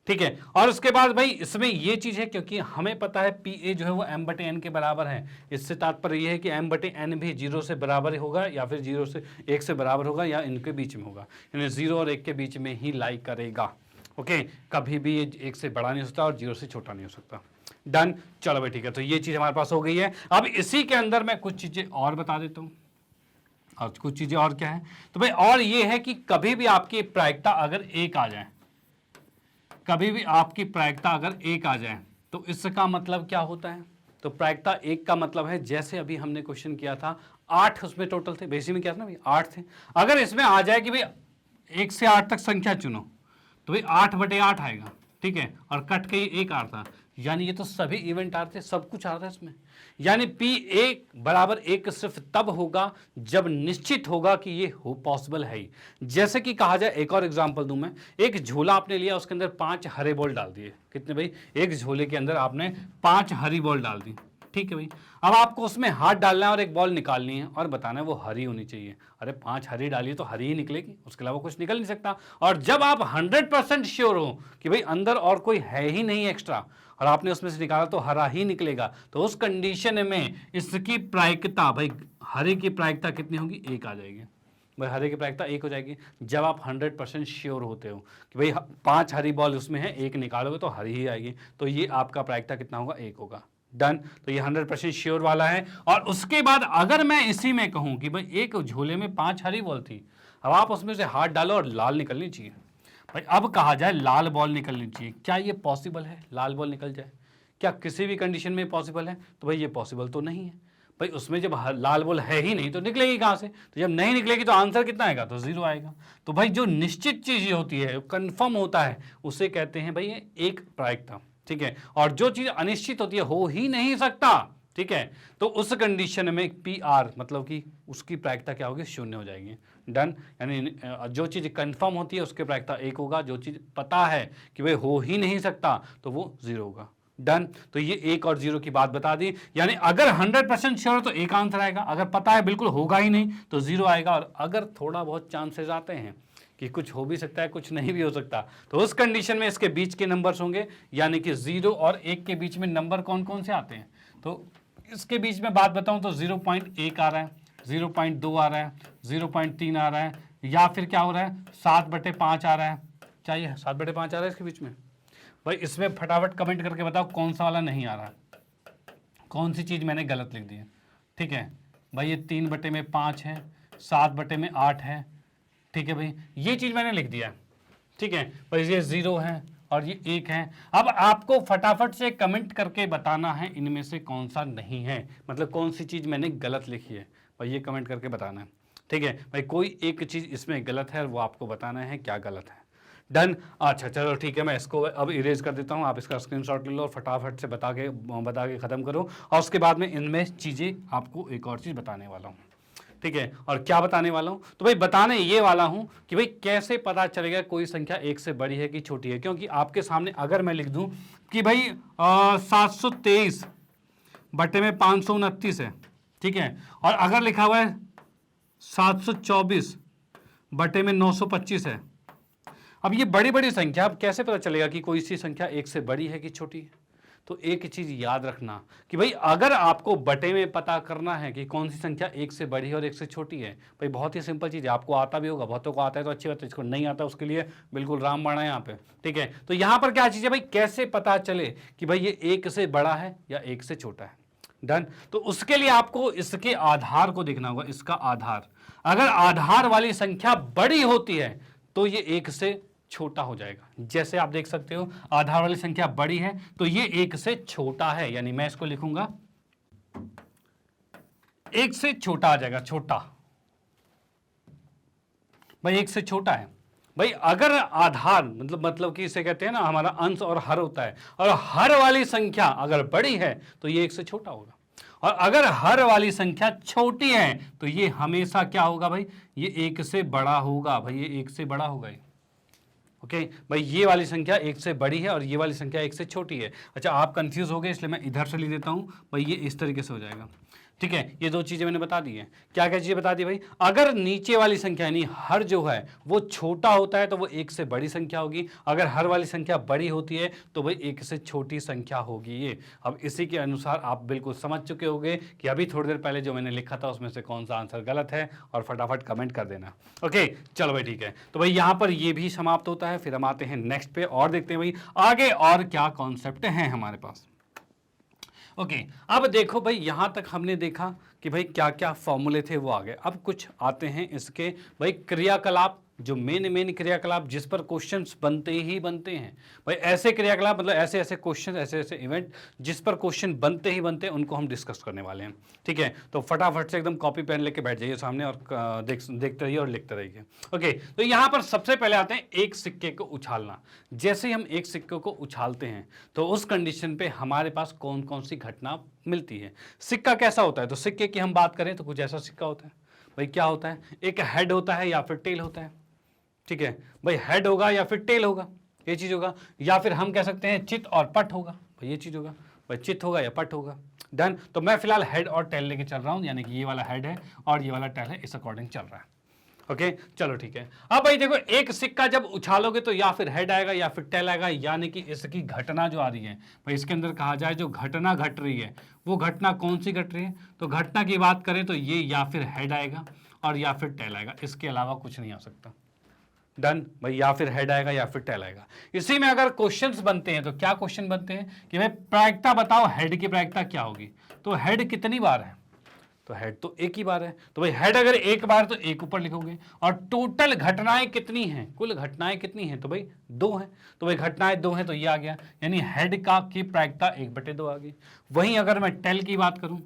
ठीक है। और उसके बाद भाई इसमें ये चीज है, क्योंकि हमें पता है PA जो है वो m/n के बराबर है, इससे तात्पर्य ये है कि m/n भी 0 से बराबर होगा, या फिर 0 से 1 से बराबर होगा, या इनके बीच में होगा, यानी 0 और 1 के बीच में ही लाई करेगा, ओके। कभी भी ये 1 से बड़ा नहीं हो सकता और 0 से छोटा नहीं हो सकता, डन। चलो भाई ठीक है, तो ये चीज हमारे पास हो गई है। अब इसी के अंदर मैं कुछ चीजें और बता देता हूँ, और कुछ चीजें और क्या है, तो भाई और ये है कि कभी भी आपकी प्रायिकता अगर 1 आ जाए, कभी भी आपकी प्रायिकता अगर 1 आ जाए, तो इसका मतलब क्या होता है, तो प्रायिकता 1 का मतलब है, जैसे अभी हमने क्वेश्चन किया था 8 उसमें टोटल थे, बेसिक में क्या था ना भाई 8 थे, अगर इसमें आ जाए कि भाई 1 से 8 तक संख्या चुनो, तो भाई 8/8 आएगा, ठीक है, और कट के ये एक आ रहा था, यानी ये तो सभी इवेंट आ रहे थे, सब कुछ आ रहा है इसमें। यानी P1 बराबर 1 सिर्फ तब होगा जब निश्चित होगा कि ये हो पॉसिबल है ही। जैसे कि कहा जाए, एक और एग्जांपल दूं मैं, एक झोला आपने लिया, उसके अंदर 5 हरे बॉल डाल दिए। कितने भाई? एक झोले के अंदर आपने 5 हरी बॉल डाल दी, ठीक है भाई। अब आपको उसमें हाथ डालना है और एक बॉल निकालनी है और बताना है वो हरी होनी चाहिए। अरे 5 हरी डालिए तो हरी ही निकलेगी, उसके अलावा कुछ निकल नहीं सकता। और जब आप 100% श्योर हो कि भाई अंदर और कोई है ही नहीं एक्स्ट्रा, और आपने उसमें से निकाला तो हरा ही निकलेगा, तो उस कंडीशन में इसकी प्रायिकता, भाई हरे की प्रायिकता कितनी होगी? 1 आ जाएगी। भाई हरे की प्रायिकता 1 हो जाएगी जब आप 100% श्योर होते हो कि भाई 5 हरी बॉल उसमें है, 1 निकालोगे तो हरी ही आएगी, तो ये आपका प्रायिकता कितना होगा? 1 होगा। डन। तो ये 100% श्योर वाला है। और उसके बाद अगर मैं इसी में कहूं कि भाई एक झोले में 5 हरी बॉल थी, अब आप उसमें से हाथ डालो और लाल निकलनी चाहिए। भाई अब कहा जाए लाल बॉल निकलनी चाहिए, क्या ये पॉसिबल है? लाल बॉल निकल जाए क्या किसी भी कंडीशन में पॉसिबल है? तो भाई ये पॉसिबल तो नहीं है। भाई उसमें जब लाल बॉल है ही नहीं तो निकलेगी कहां से? तो जब नहीं निकलेगी तो आंसर कितना आएगा? तो 0 आएगा। तो भाई जो निश्चित चीज होती है, कंफर्म होता है, उसे कहते हैं भाई ये एक प्रायिकता, ठीक है। और जो चीज अनिश्चित होती है, हो ही नहीं सकता, ठीक है, तो उस कंडीशन में PR मतलब कि उसकी प्रायिकता क्या होगी? 0 हो जाएगी। डन। यानी जो चीज कंफर्म होती है उसकी प्रायिकता 1 होगा, जो चीज पता है कि भाई हो ही नहीं सकता तो वो 0 होगा। डन। तो ये 1 और 0 की बात बता दी। यानी अगर 100% श्योर हो तो 1 आंसर आएगा, अगर पता है बिल्कुल होगा ही नहीं तो 0 आएगा, और अगर थोड़ा बहुत चांसेस आते हैं कि कुछ हो भी सकता है, कुछ नहीं भी हो सकता, तो उस कंडीशन में इसके बीच के नंबर्स होंगे, यानी कि 0 और 1 के बीच में नंबर कौन कौन से आते हैं? तो इसके बीच में बात बताऊं तो 0.1 आ रहा है, 0.2 आ रहा है, 0.3 आ रहा है, या फिर क्या हो रहा है 7/5 आ रहा है। चाहिए 7/5 आ रहा है इसके बीच में? भाई इसमें फटाफट कमेंट करके बताओ कौन सा वाला नहीं आ रहा, कौन सी चीज़ मैंने गलत लिख दी है। ठीक है भाई, ये 3/5 है, 7/8 है, ठीक है भाई, ये चीज़ मैंने लिख दिया है, ठीक है भाई। ये 0 है और ये 1 है। अब आपको फटाफट से कमेंट करके बताना है इनमें से कौन सा नहीं है, मतलब कौन सी चीज़ मैंने गलत लिखी है, भाई ये कमेंट करके बताना है, ठीक है भाई। कोई एक चीज़ इसमें गलत है और वो आपको बताना है क्या गलत है। डन। अच्छा चलो ठीक है, मैं इसको अब इरेज कर देता हूँ, आप इसका स्क्रीनशॉट ले लो और फटाफट से बता के ख़त्म करो, और उसके बाद में इनमें चीज़ें आपको एक और चीज़ बताने वाला हूँ, ठीक है। और क्या बताने वाला हूँ? तो भाई बताने ये वाला हूँ कि भाई कैसे पता चलेगा कोई संख्या 1 से बड़ी है कि छोटी है, क्योंकि आपके सामने अगर मैं लिख दूँ कि भाई 723/529 है, ठीक है, और अगर लिखा हुआ है 724/925 है। अब ये बड़ी बड़ी संख्या, अब कैसे पता चलेगा कि कोई सी संख्या 1 से बड़ी है कि छोटी है? तो एक चीज याद रखना कि भाई अगर आपको बटे में पता करना है कि कौन सी संख्या 1 से बड़ी है और 1 से छोटी है, भाई बहुत ही सिंपल चीज है, आपको आता भी होगा, बहुतों को आता है तो अच्छी बात है, इसको नहीं आता उसके लिए बिल्कुल रामबाण है यहाँ पे, ठीक है। तो यहाँ पर क्या चीज है भाई, कैसे पता चले कि भाई ये 1 से बड़ा है या 1 से छोटा है? डन। तो उसके लिए आपको इसके आधार को देखना होगा, इसका आधार, अगर आधार वाली संख्या बड़ी होती है तो ये 1 से छोटा हो जाएगा। जैसे आप देख सकते हो आधार वाली संख्या बड़ी है तो ये 1 से छोटा है, यानी मैं इसको लिखूंगा 1 से छोटा आ जाएगा, छोटा, भाई 1 से छोटा है। भाई अगर आधार मतलब कि इसे कहते हैं ना, हमारा अंश और हर होता है, और हर वाली संख्या अगर बड़ी है तो ये 1 से छोटा होगा, और अगर हर वाली संख्या छोटी है तो ये हमेशा क्या होगा भाई, ये 1 से बड़ा होगा, भाई ये 1 से बड़ा होगा। ओके भाई, ये वाली संख्या 1 से बड़ी है और ये वाली संख्या 1 से छोटी है। अच्छा आप कंफ्यूज हो गए, इसलिए मैं इधर से लिख देता हूं, भाई ये इस तरीके से हो जाएगा, ठीक है। ये दो चीजें मैंने बता दी है। क्या क्या चीजें बता दी भाई? अगर नीचे वाली संख्या यानी हर जो है वो छोटा होता है तो वो 1 से बड़ी संख्या होगी, अगर हर वाली संख्या बड़ी होती है तो भाई 1 से छोटी संख्या होगी ये। अब इसी के अनुसार आप बिल्कुल समझ चुके होंगे कि अभी थोड़ी देर पहले जो मैंने लिखा था उसमें से कौन सा आंसर गलत है, और फटाफट कमेंट कर देना। ओके चलो भाई ठीक है, तो भाई यहाँ पर ये भी समाप्त होता है, फिर हम आते हैं नेक्स्ट पे और देखते हैं भाई आगे और क्या कॉन्सेप्ट हैं हमारे पास। ओके अब देखो भाई, यहां तक हमने देखा कि भाई क्या क्या फॉर्मूले थे वो आ गए। अब कुछ आते हैं इसके भाई क्रियाकलाप जो मेन क्रियाकलाप जिस पर क्वेश्चंस बनते ही बनते हैं भाई, ऐसे क्रियाकलाप मतलब ऐसे ऐसे क्वेश्चन, ऐसे ऐसे इवेंट जिस पर क्वेश्चन बनते ही बनते हैं, उनको हम डिस्कस करने वाले हैं। ठीक है, तो फटाफट से एकदम कॉपी पेन लेके बैठ जाइए सामने और देखते रहिए और लिखते रहिए। ओके, तो यहाँ पर सबसे पहले आते हैं एक सिक्के को उछालना। जैसे ही हम एक सिक्के को उछालते हैं तो उस कंडीशन पे हमारे पास कौन कौन सी घटना मिलती है। सिक्का कैसा होता है, तो सिक्के की हम बात करें तो कुछ ऐसा सिक्का होता है भाई, क्या होता है, एक हेड होता है या फिर टेल होता है। ठीक है भाई, हेड होगा या फिर टेल होगा, ये चीज होगा, या फिर हम कह सकते हैं चित और पट होगा भाई, ये चीज होगा भाई, चित होगा या पट होगा। डन, तो मैं फिलहाल हेड और टेल लेके चल रहा हूं, यानी कि ये वाला हेड है और ये वाला टेल है, इस अकॉर्डिंग चल रहा है। ओके, चलो ठीक है। अब भाई देखो, एक सिक्का जब उछालोगे तो या फिर हेड आएगा या फिर टेल आएगा, यानी कि इसकी घटना जो आ रही है भाई, इसके अंदर कहा जाए जो घटना घट रही है वो घटना कौन सी घट रही है, तो घटना की बात करें तो ये या फिर हेड आएगा और या फिर टेल आएगा, इसके अलावा कुछ नहीं आ सकता। डन भाई, या फिर हेड आएगा या फिर टेल आएगा। इसी में अगर क्वेश्चंस बनते हैं तो क्या क्वेश्चन बनते हैं कि भाई प्रायिकता बताओ, हेड की प्रायिकता क्या होगी, तो हेड कितनी बार है, तो हेड तो एक ही बार है, तो भाई हेड अगर एक बार तो एक ऊपर लिखोगे, और टोटल घटनाएं कितनी हैं, कुल घटनाएं कितनी हैं, तो भाई 2 हैं, तो भाई घटनाएं 2 हैं तो ये आ गया, यानी हेड का की प्रायिकता 1/2 आ गई। वहीं अगर मैं टेल की बात करूं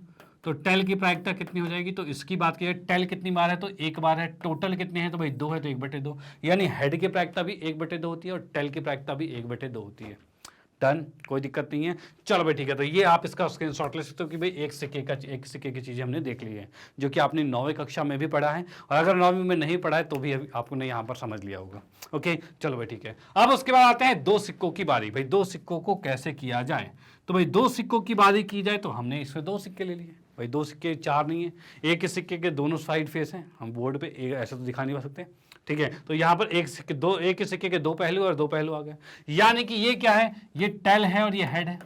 तो टेल की प्रायिकता कितनी हो जाएगी, तो इसकी बात की टेल कितनी बार है, तो एक बार है, टोटल कितने हैं, तो भाई 2 है तो 1/2, यानी हेड की प्रायिकता भी 1/2 होती है और टेल की प्रायिकता भी 1/2 होती है। डन, कोई दिक्कत नहीं है। चलो भाई ठीक है, तो ये आप इसका स्क्रीनशॉट ले सकते हो कि भाई एक सिक्के की चीज़ें हमने देख ली है, जो कि आपने 9वीं कक्षा में भी पढ़ा है, और अगर 9वीं में नहीं पढ़ा है तो भी आपने यहाँ पर समझ लिया होगा। ओके, चलो भाई ठीक है। अब उसके बाद आते हैं 2 सिक्कों की बारी। भाई 2 सिक्कों को कैसे किया जाए, तो भाई 2 सिक्कों की बारी की जाए तो हमने इसमें 2 सिक्के ले लिए भाई, 2 सिक्के 4 नहीं है, एक ही सिक्के के दोनों साइड फेस हैं, हम बोर्ड पे ऐसे तो दिखा नहीं सकते। ठीक है, तो यहाँ पर एक ही सिक्के के 2 पहलू और 2 पहलू आ गए, यानी कि ये क्या है, ये टेल है और ये हेड है,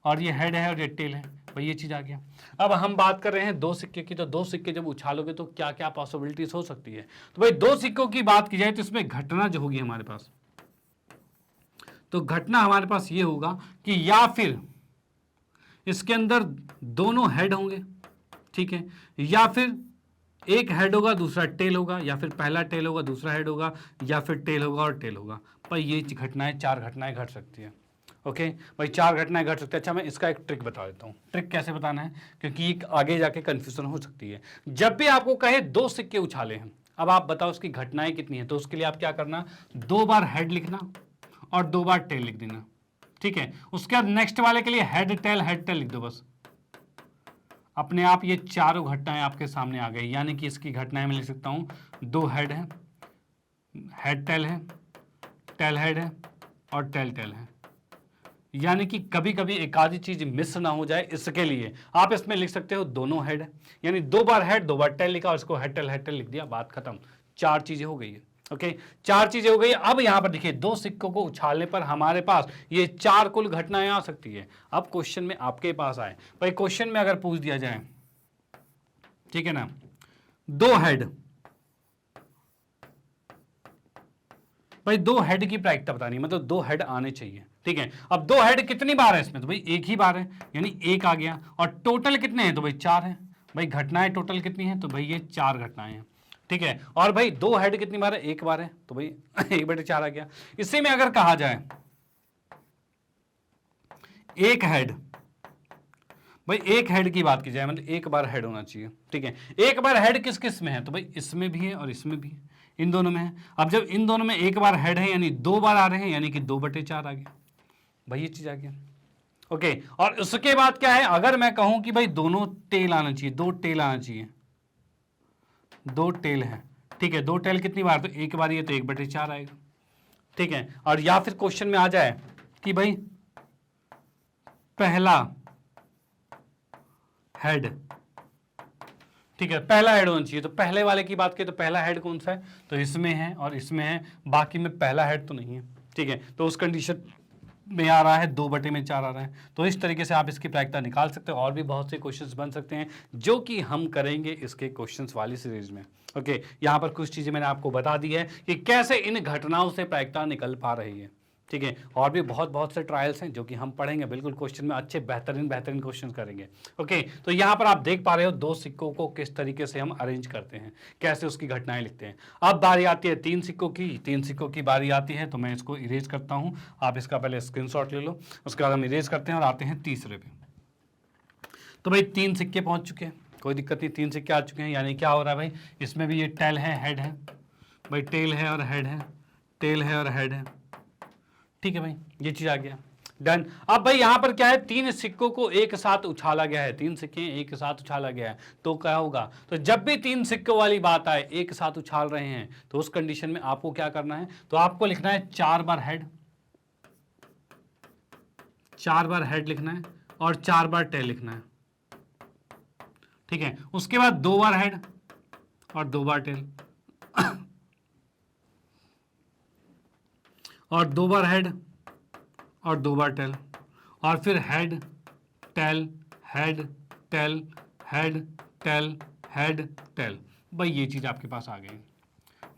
और ये हेड है और ये टेल है भाई, ये चीज आ गया। अब हम बात कर रहे हैं 2 सिक्के की, तो 2 सिक्के जब उछालोगे तो क्या क्या पॉसिबिलिटीज हो सकती है, तो भाई 2 सिक्कों की बात की जाए तो इसमें घटना जो होगी हमारे पास, तो घटना हमारे पास ये होगा कि या फिर इसके अंदर दोनों हेड होंगे, ठीक है, या फिर एक हेड होगा दूसरा टेल होगा, या फिर पहला टेल होगा दूसरा हेड होगा, या फिर टेल होगा और टेल होगा। पर ये घटनाएं 4 घटनाएं घट सकती है। ओके भाई, 4 घटनाएं घट सकती है। अच्छा, मैं इसका एक ट्रिक बता देता हूँ। ट्रिक कैसे बताना है, क्योंकि आगे जाके कंफ्यूजन हो सकती है। जब भी आपको कहे 2 सिक्के उछाले हैं, अब आप बताओ उसकी घटनाएं कितनी है, तो उसके लिए आप क्या करना, 2 बार हेड लिखना और 2 बार टेल लिख देना। ठीक है, उसके बाद नेक्स्ट वाले के लिए हेड टेल लिख दो बस, अपने आप ये चारों घटनाएं आपके सामने आ गई। यानी कि इसकी घटनाएं मैं लिख सकता हूं, 2 हेड है, हेड टेल है, टेल हेड है और टेल टेल है। यानी कि कभी कभी एक आधी चीज मिस ना हो जाए, इसके लिए आप इसमें लिख सकते हो दोनों हेड है, यानी 2 बार हेड 2 बार टेल लिखा और इसको हेड टेल लिख दिया, बात खत्म। 4 चीजें हो गई है। ओके, 4 चीजें हो गई। अब यहां पर देखिए 2 सिक्कों को उछालने पर हमारे पास ये 4 कुल घटनाएं आ सकती है। अब क्वेश्चन में आपके पास आए भाई, क्वेश्चन में अगर पूछ दिया जाए, ठीक है ना, 2 हेड, भाई 2 हेड की प्रायिकता बतानी, मतलब 2 हेड आने चाहिए। ठीक है, अब 2 हेड कितनी बार है इसमें, तो भाई एक ही बार है, यानी 1 आ गया, और टोटल कितने हैं, तो भाई 4 है। भाई घटनाएं टोटल कितनी है, तो भाई ये 4 घटनाएं हैं। ठीक है, और भाई 2 हेड कितनी बार है, 1 बार है, तो भाई 1/4 आ गया। इसी में अगर कहा जाए 1 हेड, भाई 1 हेड की बात की जाए, मतलब 1 बार हेड होना चाहिए। ठीक है, 1 बार हेड किस किस में है, तो भाई इसमें भी है और इसमें भी है, इन दोनों में है। अब जब इन दोनों में 1 बार हेड है, यानी 2 बार आ रहे हैं, यानी कि 2/4 आ गया भाई, ये चीज आ गया। ओके, और उसके बाद क्या है, अगर मैं कहूं कि भाई दोनों टेल आना चाहिए, 2 टेल आना चाहिए, 2 टेल है। ठीक है, 2 टेल कितनी बार, तो 1 बार ये, तो 1/4 आएगा। ठीक है, और या फिर क्वेश्चन में आ जाए कि भाई पहला हेड, ठीक है, पहला हेड होना चाहिए, तो पहले वाले की बात करें तो पहला हेड कौन सा है, तो इसमें है और इसमें है, बाकी में पहला हेड तो नहीं है। ठीक है, तो उस कंडीशन में आ रहा है 2/4 आ रहा है। तो इस तरीके से आप इसकी प्रायिकता निकाल सकते हो, और भी बहुत से क्वेश्चंस बन सकते हैं जो कि हम करेंगे इसके क्वेश्चंस वाली सीरीज में। ओके, यहाँ पर कुछ चीजें मैंने आपको बता दी है कि कैसे इन घटनाओं से प्रायिकता निकल पा रही है। ठीक है। और भी बहुत बहुत से ट्रायल्स हैं जो कि हम पढ़ेंगे, बिल्कुल क्वेश्चन में अच्छे बेहतरीन बेहतरीन क्वेश्चन करेंगे। ओके, तो यहाँ पर आप देख पा रहे हो दो सिक्कों को किस तरीके से हम अरेंज करते हैं, कैसे उसकी घटनाएं लिखते हैं। अब बारी आती है तीन सिक्कों की, तीन सिक्कों की बारी आती है, तो मैं इसको इरेज करता हूँ। आप इसका पहले स्क्रीनशॉट ले लो, उसके बाद हम इरेज करते हैं और आते हैं तीसरे पे। तो भाई तीन सिक्के पहुंच चुके हैं, कोई दिक्कत नहीं, तीन सिक्के आ चुके हैं। यानी क्या हो रहा है भाई, इसमें भी ये टेल है, हेड है भाई, टेल है और हेड है, टेल है और हेड है। ठीक है भाई, ये चीज आ गया, डन। अब भाई यहां पर क्या है, तीन सिक्कों को एक साथ उछाला गया है, तीन सिक्के एक साथ उछाला गया है, तो क्या होगा, तो जब भी तीन सिक्कों वाली बात आए, एक साथ उछाल रहे हैं, तो उस कंडीशन में आपको क्या करना है, तो आपको लिखना है 4 बार हेड, 4 बार हेड लिखना है और 4 बार टेल लिखना है। ठीक है, उसके बाद 2 बार हेड और 2 बार टेल और 2 बार हेड और 2 बार टेल, और फिर head tail head tail head tail head tail. भाई ये चीज आपके पास आ गई,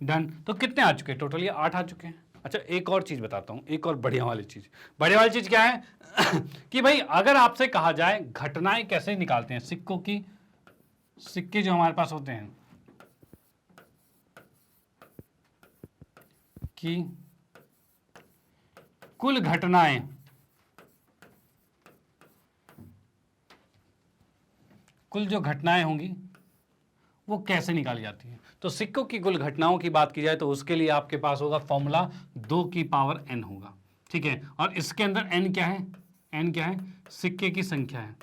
डन। तो कितने आ चुके हैं टोटल, ये 8 आ चुके हैं। अच्छा, एक और चीज बताता हूं, एक और बढ़िया वाली चीज। बढ़िया वाली चीज क्या है कि भाई अगर आपसे कहा जाए घटनाएं कैसे निकालते हैं सिक्कों की, सिक्के जो हमारे पास होते हैं कि कुल घटनाएं, कुल जो घटनाएं होंगी वो कैसे निकाली जाती हैं, तो सिक्कों की कुल घटनाओं की बात की जाए तो उसके लिए आपके पास होगा फॉर्मूला 2 की पावर n होगा। ठीक है, और इसके अंदर n क्या है, n क्या है, सिक्के की संख्या है।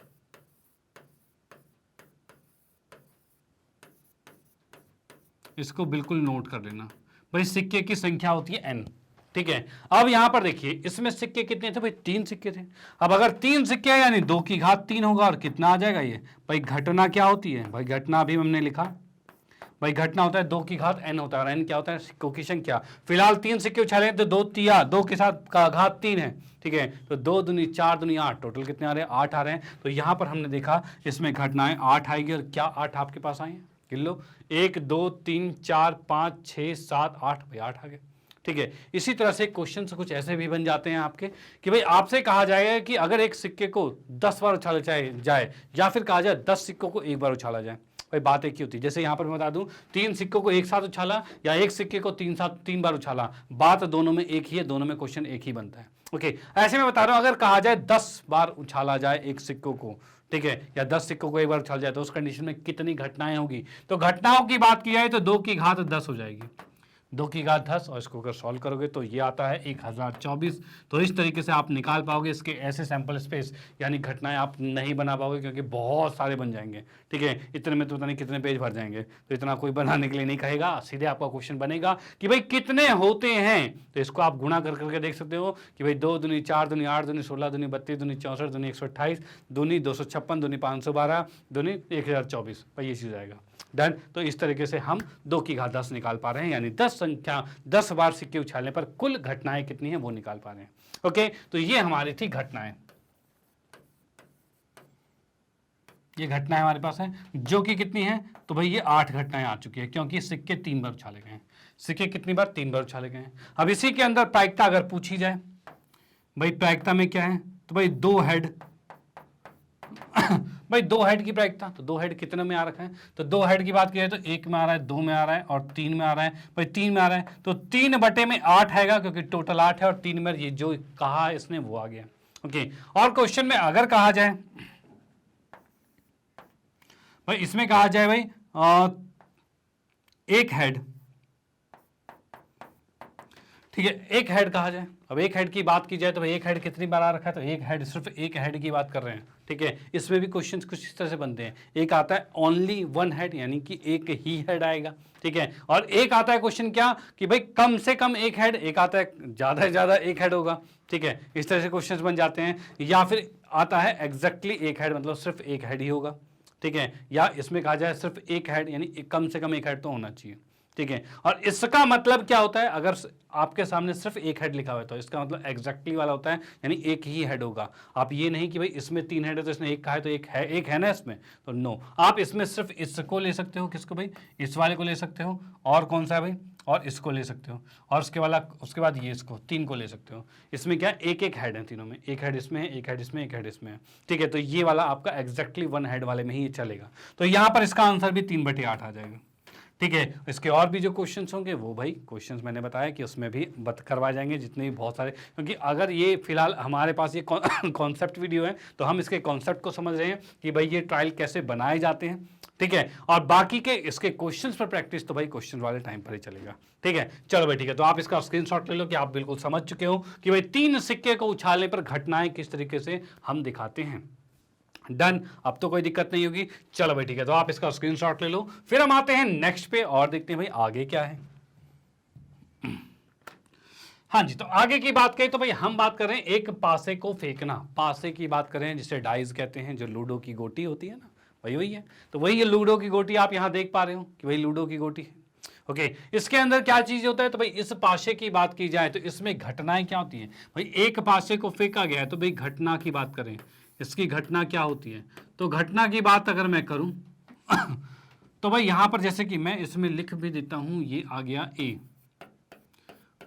इसको बिल्कुल नोट कर लेना भाई, सिक्के की संख्या होती है n। ठीक है, अब यहां पर देखिए इसमें सिक्के कितने थे भाई, 3 सिक्के थे। अब अगर 3 सिक्के हैं यानी 2 की घात 3 होगा, और कितना आ जाएगा ये भाई, घटना क्या होती है भाई, घटना अभी हमने लिखा भाई, घटना होता है 2 की घात n होता है, और n क्या होता है, सिक्कों की संख्या। फिलहाल 3 सिक्के उछाले तो 2 तिया, 2 के साथ का घात 3 है। ठीक है, तो 2 दूनी 4 दूनी 8, टोटल कितने आ रहे हैं, 8 आ रहे हैं। तो यहां पर हमने देखा इसमें घटनाएं 8 आएगी, और क्या 8 आपके पास आई हैं, गिन लो, 1 2 3 4 5 6 7 8 भाई 8 आ गए। ठीक है, इसी तरह से क्वेश्चन कुछ ऐसे भी बन जाते हैं आपके कि भाई आपसे कहा जाएगा कि अगर एक सिक्के को 10 बार उछाला जाए, या फिर कहा जाए 10 सिक्कों को एक बार उछाला जाए, भाई बात एक ही होती है। जैसे यहां पर मैं बता दूं, 3 सिक्कों को एक साथ उछाला या एक सिक्के को 3 बार उछाला, बात दोनों में एक ही है, दोनों में क्वेश्चन एक ही बनता है। ओके, ऐसे में बता रहा हूं, अगर कहा जाए 10 बार उछाला जाए एक सिक्कों को, ठीक है, या 10 सिक्कों को एक बार उछाला जाए, तो उस कंडीशन में कितनी घटनाएं होगी, तो घटनाओं की बात की जाए तो 2 की घात 10 हो जाएगी, 2 की घात 10, और इसको अगर सॉल्व करोगे तो ये आता है 1024। तो इस तरीके से आप निकाल पाओगे। इसके ऐसे सैंपल स्पेस यानी घटनाएं आप नहीं बना पाओगे, क्योंकि बहुत सारे बन जाएंगे। ठीक है, इतने में तो पता नहीं कितने पेज भर जाएंगे, तो इतना कोई बनाने के लिए नहीं कहेगा। सीधे आपका क्वेश्चन बनेगा कि भाई कितने होते हैं, तो इसको आप गुणा कर करके देख सकते हो कि भाई 2 दूनी 4 दूनी 8 दूनी 16 दूनी 32 दूनी 64 दूनी 128 दूनी 256 दूनी 512 दूनी 1024, भाई ये चीज आएगा, डन। तो इस तरीके से हम 2 की घात 10 निकाल पा रहे हैं, यानी 10 संख्या 10 बार सिक्के उछालने पर कुल घटनाएं कितनी है वो निकाल पा रहे हैं। ओके, तो ये हमारी थी घटनाएं, ये घटनाएं हमारे पास है जो कि कितनी है, तो भाई ये 8 घटनाएं आ चुकी है, क्योंकि सिक्के 3 बार उछाले गए हैं। सिक्के कितनी बार, 3 बार उछाले गए हैं। अब इसी के अंदर प्रायिकता अगर पूछी जाए, भाई प्रायिकता में क्या है, तो भाई 2 हेड भाई 2 हेड की प्रायिकता, तो 2 हेड कितने में आ रखा है, तो 2 हेड की बात की जाए तो 1 में आ रहा है, 2 में आ रहा है और 3 में आ रहा है। भाई 3 में आ रहा है तो 3 बटे में 8 आएगा, क्योंकि टोटल 8 है, और 3 में ये जो कहा इसने वो आ गया। ओके, और क्वेश्चन में अगर कहा जाए, भाई इसमें कहा जाए भाई एक हेड, ठीक है, एक हेड कहा जाए। अब एक हेड की बात की जाए तो भाई एक हेड कितनी बार आ रखा है, तो एक हेड, सिर्फ एक हेड की बात कर रहे हैं। ठीक है, इसमें भी क्वेश्चंस कुछ इस तरह से बनते हैं। एक आता है ओनली 1 हेड, यानी कि एक ही हेड आएगा। ठीक है, और एक आता है क्वेश्चन क्या कि भाई कम से कम एक हेड, एक आता है ज्यादा से ज्यादा एक हेड होगा। ठीक है, इस तरह से क्वेश्चंस बन जाते हैं। या फिर आता है एग्जैक्टली एक हेड, मतलब सिर्फ एक हेड ही होगा। ठीक है, या इसमें कहा जाए सिर्फ एक हेड, यानी कम से कम एक हेड तो होना चाहिए। ठीक है, और इसका मतलब क्या होता है, अगर आपके सामने सिर्फ एक हेड लिखा हुआ है तो इसका मतलब एग्जैक्टली वाला होता है, यानी एक ही हेड होगा। आप ये नहीं कि भाई इसमें 3 हेड है तो इसने एक कहा है तो एक है ना इसमें, तो नो। आप इसमें सिर्फ इसको ले सकते हो, किसको भाई, इस वाले को ले सकते हो, और कौन सा है भाई, और इसको ले सकते हो, और उसके बाद ये इसको 3 को ले सकते हो। इसमें क्या है, एक एक हेड है तीनों में, एक हेड इसमें है, एक हेड इसमें, एक हेड इसमें है, ठीक है। तो ये वाला आपका एग्जैक्टली 1 हेड वाले में ही ये चलेगा। तो यहाँ पर इसका आंसर भी 3/8 आ जाएगा, ठीक है। इसके और भी जो क्वेश्चंस होंगे वो भाई क्वेश्चंस मैंने बताया कि उसमें भी करवाए जाएंगे, जितने भी बहुत सारे, क्योंकि अगर ये फिलहाल हमारे पास ये कॉन्सेप्ट वीडियो है तो हम इसके कॉन्सेप्ट को समझ रहे हैं कि भाई ये ट्रायल कैसे बनाए जाते हैं, ठीक है। और बाकी के इसके क्वेश्चंस पर प्रैक्टिस तो भाई क्वेश्चन वाले टाइम पर ही चलेगा, ठीक है। चलो भाई ठीक है, तो आप इसका स्क्रीनशॉट ले लो कि आप बिल्कुल समझ चुके हो कि भाई 3 सिक्के को उछालने पर घटनाएं किस तरीके से हम दिखाते हैं। डन, अब तो कोई दिक्कत नहीं होगी। चलो भाई ठीक है, तो आप इसका स्क्रीनशॉट ले लो। फिर हम आते हैं नेक्स्ट पे और देखते हैं भाई आगे क्या है। हाँ जी, तो आगे की बात करें तो भाई हम बात कर रहे हैं एक पासे को फेंकना, पासे की बात कर रहे हैं जिसे डाइस कहते हैं, जो लूडो की गोटी होती है ना, वही है। तो वही ये लूडो की गोटी आप यहां देख पा रहे हो कि भाई लूडो की गोटी है, ओके। इसके अंदर क्या चीज होता है, तो भाई इस पासे की बात की जाए तो इसमें घटनाएं क्या होती हैं भाई। एक पासे को फेंका गया है तो भाई घटना की बात करें, इसकी घटना क्या होती है। तो घटना की बात अगर मैं करूं तो भाई यहां पर जैसे कि मैं इसमें लिख भी देता हूं, ये आ गया ए,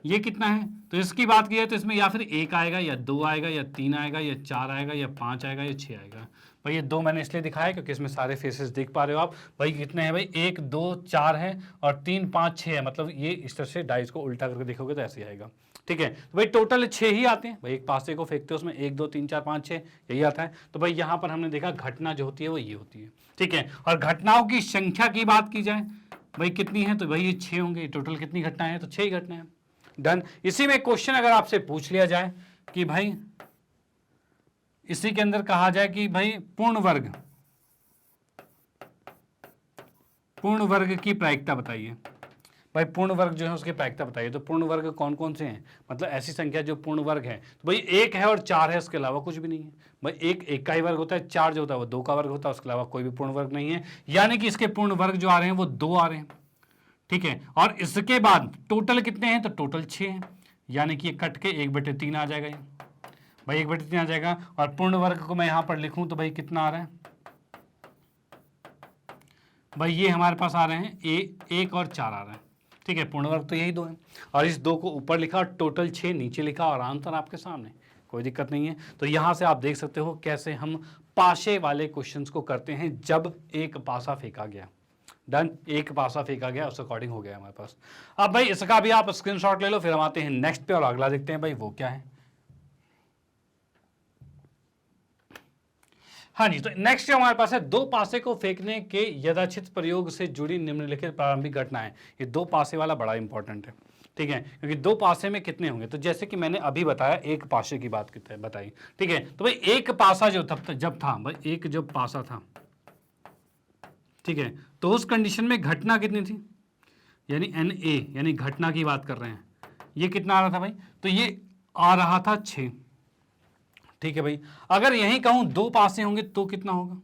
ये कितना है, तो इसकी बात की जाए तो इसमें या फिर 1 आएगा या 2 आएगा या 3 आएगा या 4 आएगा या 5 आएगा या 6 आएगा। भाई ये 2 मैंने इसलिए दिखाया क्योंकि इसमें सारे फेसेस देख पा रहे हो आप। भाई कितने हैं भाई, 1 2 4 है और 3 5 6 है, मतलब ये इस तरह से डाइस को उल्टा करके देखोगे तो ऐसे आएगा, ठीक है। तो भाई टोटल 6 ही आते हैं भाई, एक पासे को फेंकते हो उसमें 1 2 3 4 5 6 यही आता है। तो भाई यहाँ पर हमने देखा घटना जो होती है वो ये होती है, ठीक है। और घटनाओं की संख्या की बात की जाए भाई कितनी है, तो भाई ये 6 होंगे। टोटल कितनी घटनाएं हैं, तो 6 ही घटनाएं हैं। डन। इसी में क्वेश्चन अगर आपसे पूछ लिया जाए कि भाई इसी के अंदर कहा जाए कि भाई पूर्ण वर्ग की प्रायिकता बताइए। भाई पूर्ण वर्ग जो है उसकी प्रायिकता बताइए। तो पूर्ण वर्ग कौन कौन से हैं, मतलब ऐसी संख्या जो पूर्ण वर्ग है। तो भाई 1 है और 4 है, उसके अलावा कुछ भी नहीं है। भाई 1 का ही वर्ग होता है, 4 जो होता है वो 2 का वर्ग होता है, उसके अलावा कोई भी पूर्ण वर्ग नहीं है। यानी कि इसके पूर्ण वर्ग जो आ रहे हैं वो 2 आ रहे हैं, ठीक है। और इसके बाद टोटल कितने हैं, तो टोटल 6 हैं। यानी कि ये कट के 1/3 आ जाएगा, ये भाई 1/3 आ जाएगा। और पूर्ण वर्ग को मैं यहां पर लिखूं तो भाई कितना आ रहा है भाई, ये हमारे पास आ रहे हैं 1 और 4 आ रहे हैं, ठीक है। पूर्ण वर्ग तो यही 2 है, और इस 2 को ऊपर लिखा और टोटल 6 नीचे लिखा और आंसर आपके सामने, कोई दिक्कत नहीं है। तो यहां से आप देख सकते हो कैसे हम पासे वाले क्वेश्चंस को करते हैं जब एक पासा फेंका गया। डन, एक पासा फेंका गया, उस अकॉर्डिंग हो गया हमारे पास। अब भाई इसका भी आप स्क्रीनशॉट ले लो। फिर हम आते हैं नेक्स्ट पे और अगला देखते हैं भाई वो क्या है। हाँ जी, तो नेक्स्ट हमारे पास है 2 पासे को फेंकने के यथाचित प्रयोग से जुड़ी निम्नलिखित प्रारंभिक घटनाएं। ये 2 पासे वाला बड़ा इंपॉर्टेंट है, ठीक है, क्योंकि 2 पासे में कितने होंगे। तो जैसे कि मैंने अभी बताया एक पासे की बात बताई, ठीक है। तो भाई एक पासा जो जब था भाई, एक जब पासा था, ठीक है, तो उस कंडीशन में घटना कितनी थी, यानी NA, यानी घटना की बात कर रहे हैं। ये कितना आ रहा था भाई, तो ये आ रहा था 6, ठीक है भाई। अगर यही कहूं 2 पासे होंगे तो कितना होगा,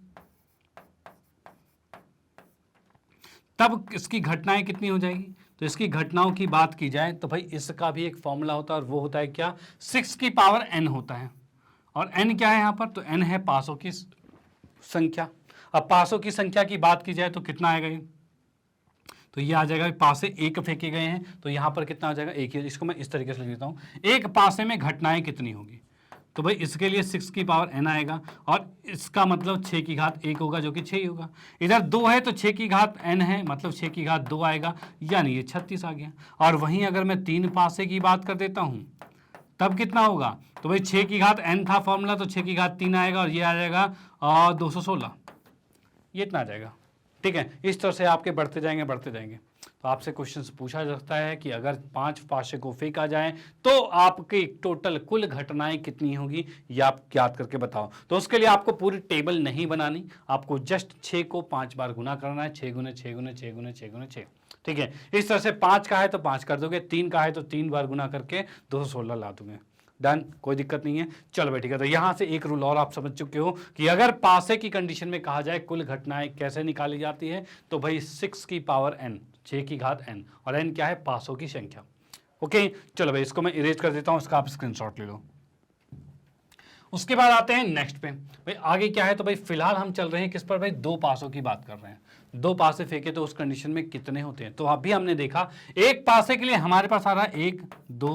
तब इसकी घटनाएं कितनी हो जाएगी। तो इसकी घटनाओं की बात की जाए तो भाई इसका भी एक फॉर्मूला होता है, और वो होता है क्या, 6 की पावर n होता है। और n क्या है यहां पर, तो n है पासों की संख्या। अब पासों की संख्या की बात की जाए तो कितना आएगा ये, तो ये आ जाएगा, पासे 1 फेंके गए हैं तो यहां पर कितना आ जाएगा, 1 ही। इसको मैं इस तरीके से लिख देता हूं, एक पासे में घटनाएं कितनी होगी। तो भाई इसके लिए 6 की पावर n आएगा, और इसका मतलब 6 की घात 1 होगा, जो कि 6 ही होगा। इधर 2 है तो 6 की घात n है, मतलब 6 की घात 2 आएगा, यानी ये 36 आ गया। और वहीं अगर मैं 3 पासे की बात कर देता हूं तब कितना होगा, तो भाई 6 की घात n था फॉर्मूला, तो 6 की घात 3 आएगा, और ये आ जाएगा 216, ये इतना आ जाएगा, ठीक है। इस तरह से आपके बढ़ते जाएंगे। तो आपसे क्वेश्चन पूछा जा सकता है कि अगर 5 पासे को फेंका जाए तो आपकी टोटल कुल घटनाएं कितनी होगी, ये आप याद करके बताओ। तो उसके लिए आपको पूरी टेबल नहीं बनानी, आपको जस्ट 6 को 5 बार गुना करना है, 6 गुने 6 गुने 6 गुने 6 गुने 6, ठीक है। इस तरह से 5 का है तो 5 कर दोगे, 3 का है तो 3 बार गुना करके 216 ला दोगे। डन, कोई दिक्कत नहीं है। चलो भाई ठीक है, तो यहां से एक रूल और आप समझ चुके हो कि अगर पासे की कंडीशन में कहा जाए कुल घटनाएं कैसे निकाली जाती है, तो भाई 6 की पावर n, 6 की घात n, और n क्या है, पासों की संख्या। ओके, चलो भाई इसको मैं इरेज कर देता हूं, इसका आप स्क्रीनशॉट ले लो। उसके बाद आते हैं नेक्स्ट पे। भाई आगे क्या है, तो भाई फिलहाल हम चल रहे हैं किस पर भाई, दो पासों की बात कर रहे हैं। दो पासे फेंके तो उस कंडीशन में कितने होते हैं, तो अभी हमने देखा एक पासे के लिए हमारे पास आ रहा है 1 2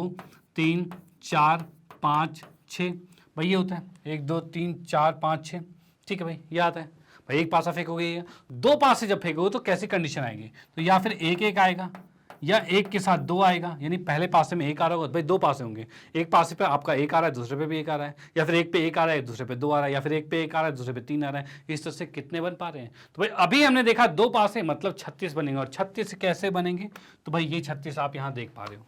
3 4 5 6, भाई ये होता है 1 2 3 4 5 6, ठीक है भाई ये आता है। भाई एक पासा फेंकोगे, दो पासे जब फेंकोगे तो कैसी कंडीशन आएगी, तो या फिर एक एक आएगा या एक के साथ दो आएगा, यानी पहले पासे में एक आ रहा होगा, भाई दो पासे होंगे, एक पासे पे आपका एक आ रहा है, दूसरे पे भी एक आ रहा है, या फिर एक पे एक आ रहा है दूसरे पे दो आ रहा है, या फिर एक पे एक आ रहा है दूसरे पे तीन आ रहा है। इस तरह से कितने बन पा रहे हैं, तो भाई अभी हमने देखा दो पासे मतलब 36 बनेंगे। और 36 कैसे बनेंगे, तो भाई ये 36 आप यहाँ देख पा रहे हो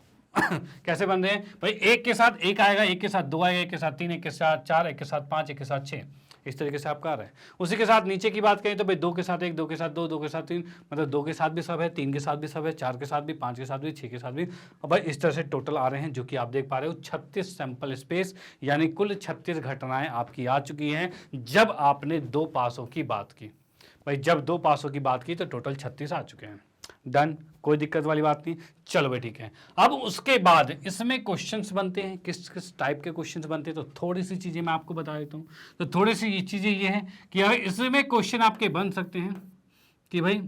कैसे बन रहे हैं, भाई एक के साथ एक आएगा, एक के साथ दो आएगा, एक के साथ तीन, एक के साथ चार, एक के साथ पांच, एक के साथ छह, इस तरीके से आपका आ रहा है। उसी के साथ नीचे की बात करें तो भाई दो के साथ एक, दो के साथ दो, दो के साथ तीन, मतलब दो के साथ भी सब है, तीन के साथ भी सब है, चार के साथ भी, पांच के साथ भी, छह के साथ भी। और भाई इस तरह से टोटल आ रहे हैं, जो कि आप देख पा रहे हो 36 सैंपल स्पेस, यानी कुल 36 घटनाएं आपकी आ चुकी हैं जब आपने दो पासों की बात की। भाई जब दो पासों की बात की तो टोटल 36 आ चुके हैं। डन, कोई दिक्कत वाली बात नहीं। चलो भाई ठीक है। अब उसके बाद इसमें क्वेश्चंस बनते हैं, किस किस टाइप के क्वेश्चंस बनते हैं, तो थोड़ी सी चीजें मैं आपको बता देता हूँ। तो थोड़ी सी ये चीजें ये हैं कि अगर इसमें क्वेश्चन आपके बन सकते हैं कि भाई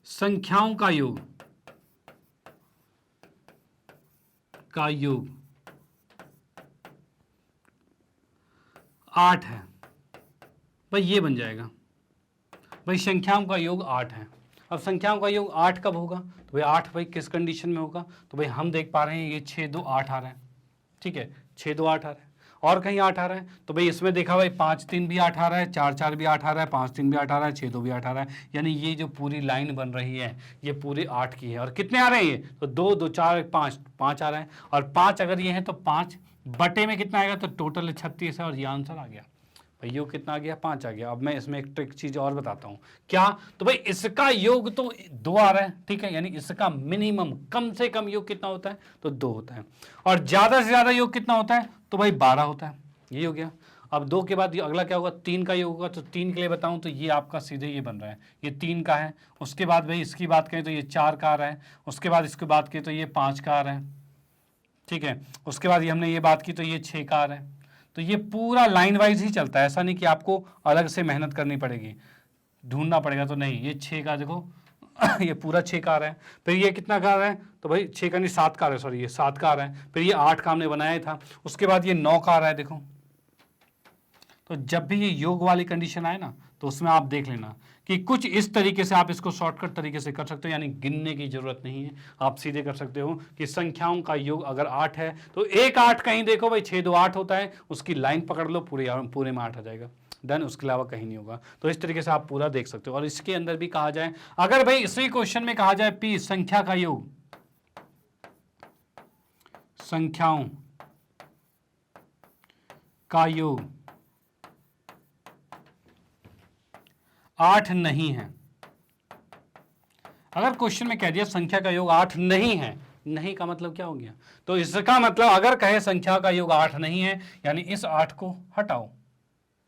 संख्याओं का योग योग 8 है, भाई ये बन जाएगा। भाई संख्याओं का योग 8 है। अब संख्याओं का योग 8 कब होगा, तो भाई 8 भाई किस कंडीशन में होगा, तो भाई हम देख पा रहे हैं ये 6 2 8 आ रहा है, ठीक है 6 2 8 आ रहा है। और कहीं 8 आ रहा है, तो भाई इसमें देखा भाई 5 3 भी 8 आ रहा है, 4 4 भी 8 आ रहा है, 5 3 भी 8 आ रहा है, 6 2 भी 8 आ रहा है। यानी ये जो पूरी लाइन बन रही है ये पूरी 8 की है। और कितने आ रहे हैं ये, तो 2 2 4 5 5 आ रहा है। और 5 अगर ये है तो 5 बटे में कितना आएगा, तो टोटल 36 है और ये आंसर आ गया। भाई योग कितना आ गया, 5 आ गया। अब मैं इसमें एक ट्रिक चीज और बताता हूं, क्या, तो भाई इसका योग तो 2 आ रहा है, ठीक है, यानी इसका मिनिमम कम से कम योग कितना होता है, तो 2 होता है। और ज्यादा से ज्यादा योग कितना होता है, तो भाई 12 होता है। ये हो गया। अब 2 के बाद अगला क्या होगा, 3 का योग होगा। तो 3 के लिए बताऊं तो ये आपका सीधे ये बन रहा है, ये 3 का है। उसके बाद भाई इसकी बात करें तो ये 4 का आ रहा है। उसके बाद इसकी बात करें तो ये 5 का आ रहा है, ठीक है। उसके बाद ये हमने ये बात की तो ये 6 का आ रहा है। तो ये पूरा लाइन वाइज ही चलता है, ऐसा नहीं कि आपको अलग से मेहनत करनी पड़ेगी, ढूंढना पड़ेगा, तो नहीं। ये 6 का देखो ये पूरा 6 का आ रहा है। फिर ये कितना का आ रहा है, तो भाई 6 का नहीं 7 का आ रहा है, सॉरी ये 7 का आ रहा है। फिर ये 8 का हमने बनाया था। उसके बाद ये 9 का आ रहा है, देखो। तो जब भी ये योग वाली कंडीशन आए ना, तो उसमें आप देख लेना कि कुछ इस तरीके से आप इसको शॉर्टकट तरीके से कर सकते हो, यानी गिनने की जरूरत नहीं है, आप सीधे कर सकते हो कि संख्याओं का योग अगर 8 है तो एक 8 कहीं देखो भाई 6 2 8 होता है, उसकी लाइन पकड़ लो, पूरे में 8 आ जाएगा। डन, उसके अलावा कहीं नहीं होगा। तो इस तरीके से आप पूरा देख सकते हो। और इसके अंदर भी कहा जाए, अगर भाई इसी क्वेश्चन में कहा जाए पी संख्या का योग, संख्याओं का योग 8 नहीं है, अगर क्वेश्चन में कह दिया संख्या का योग 8 नहीं है, नहीं का मतलब क्या हो गया, तो इसका मतलब अगर कहे संख्या का योग 8 नहीं है, यानी इस 8 को हटाओ।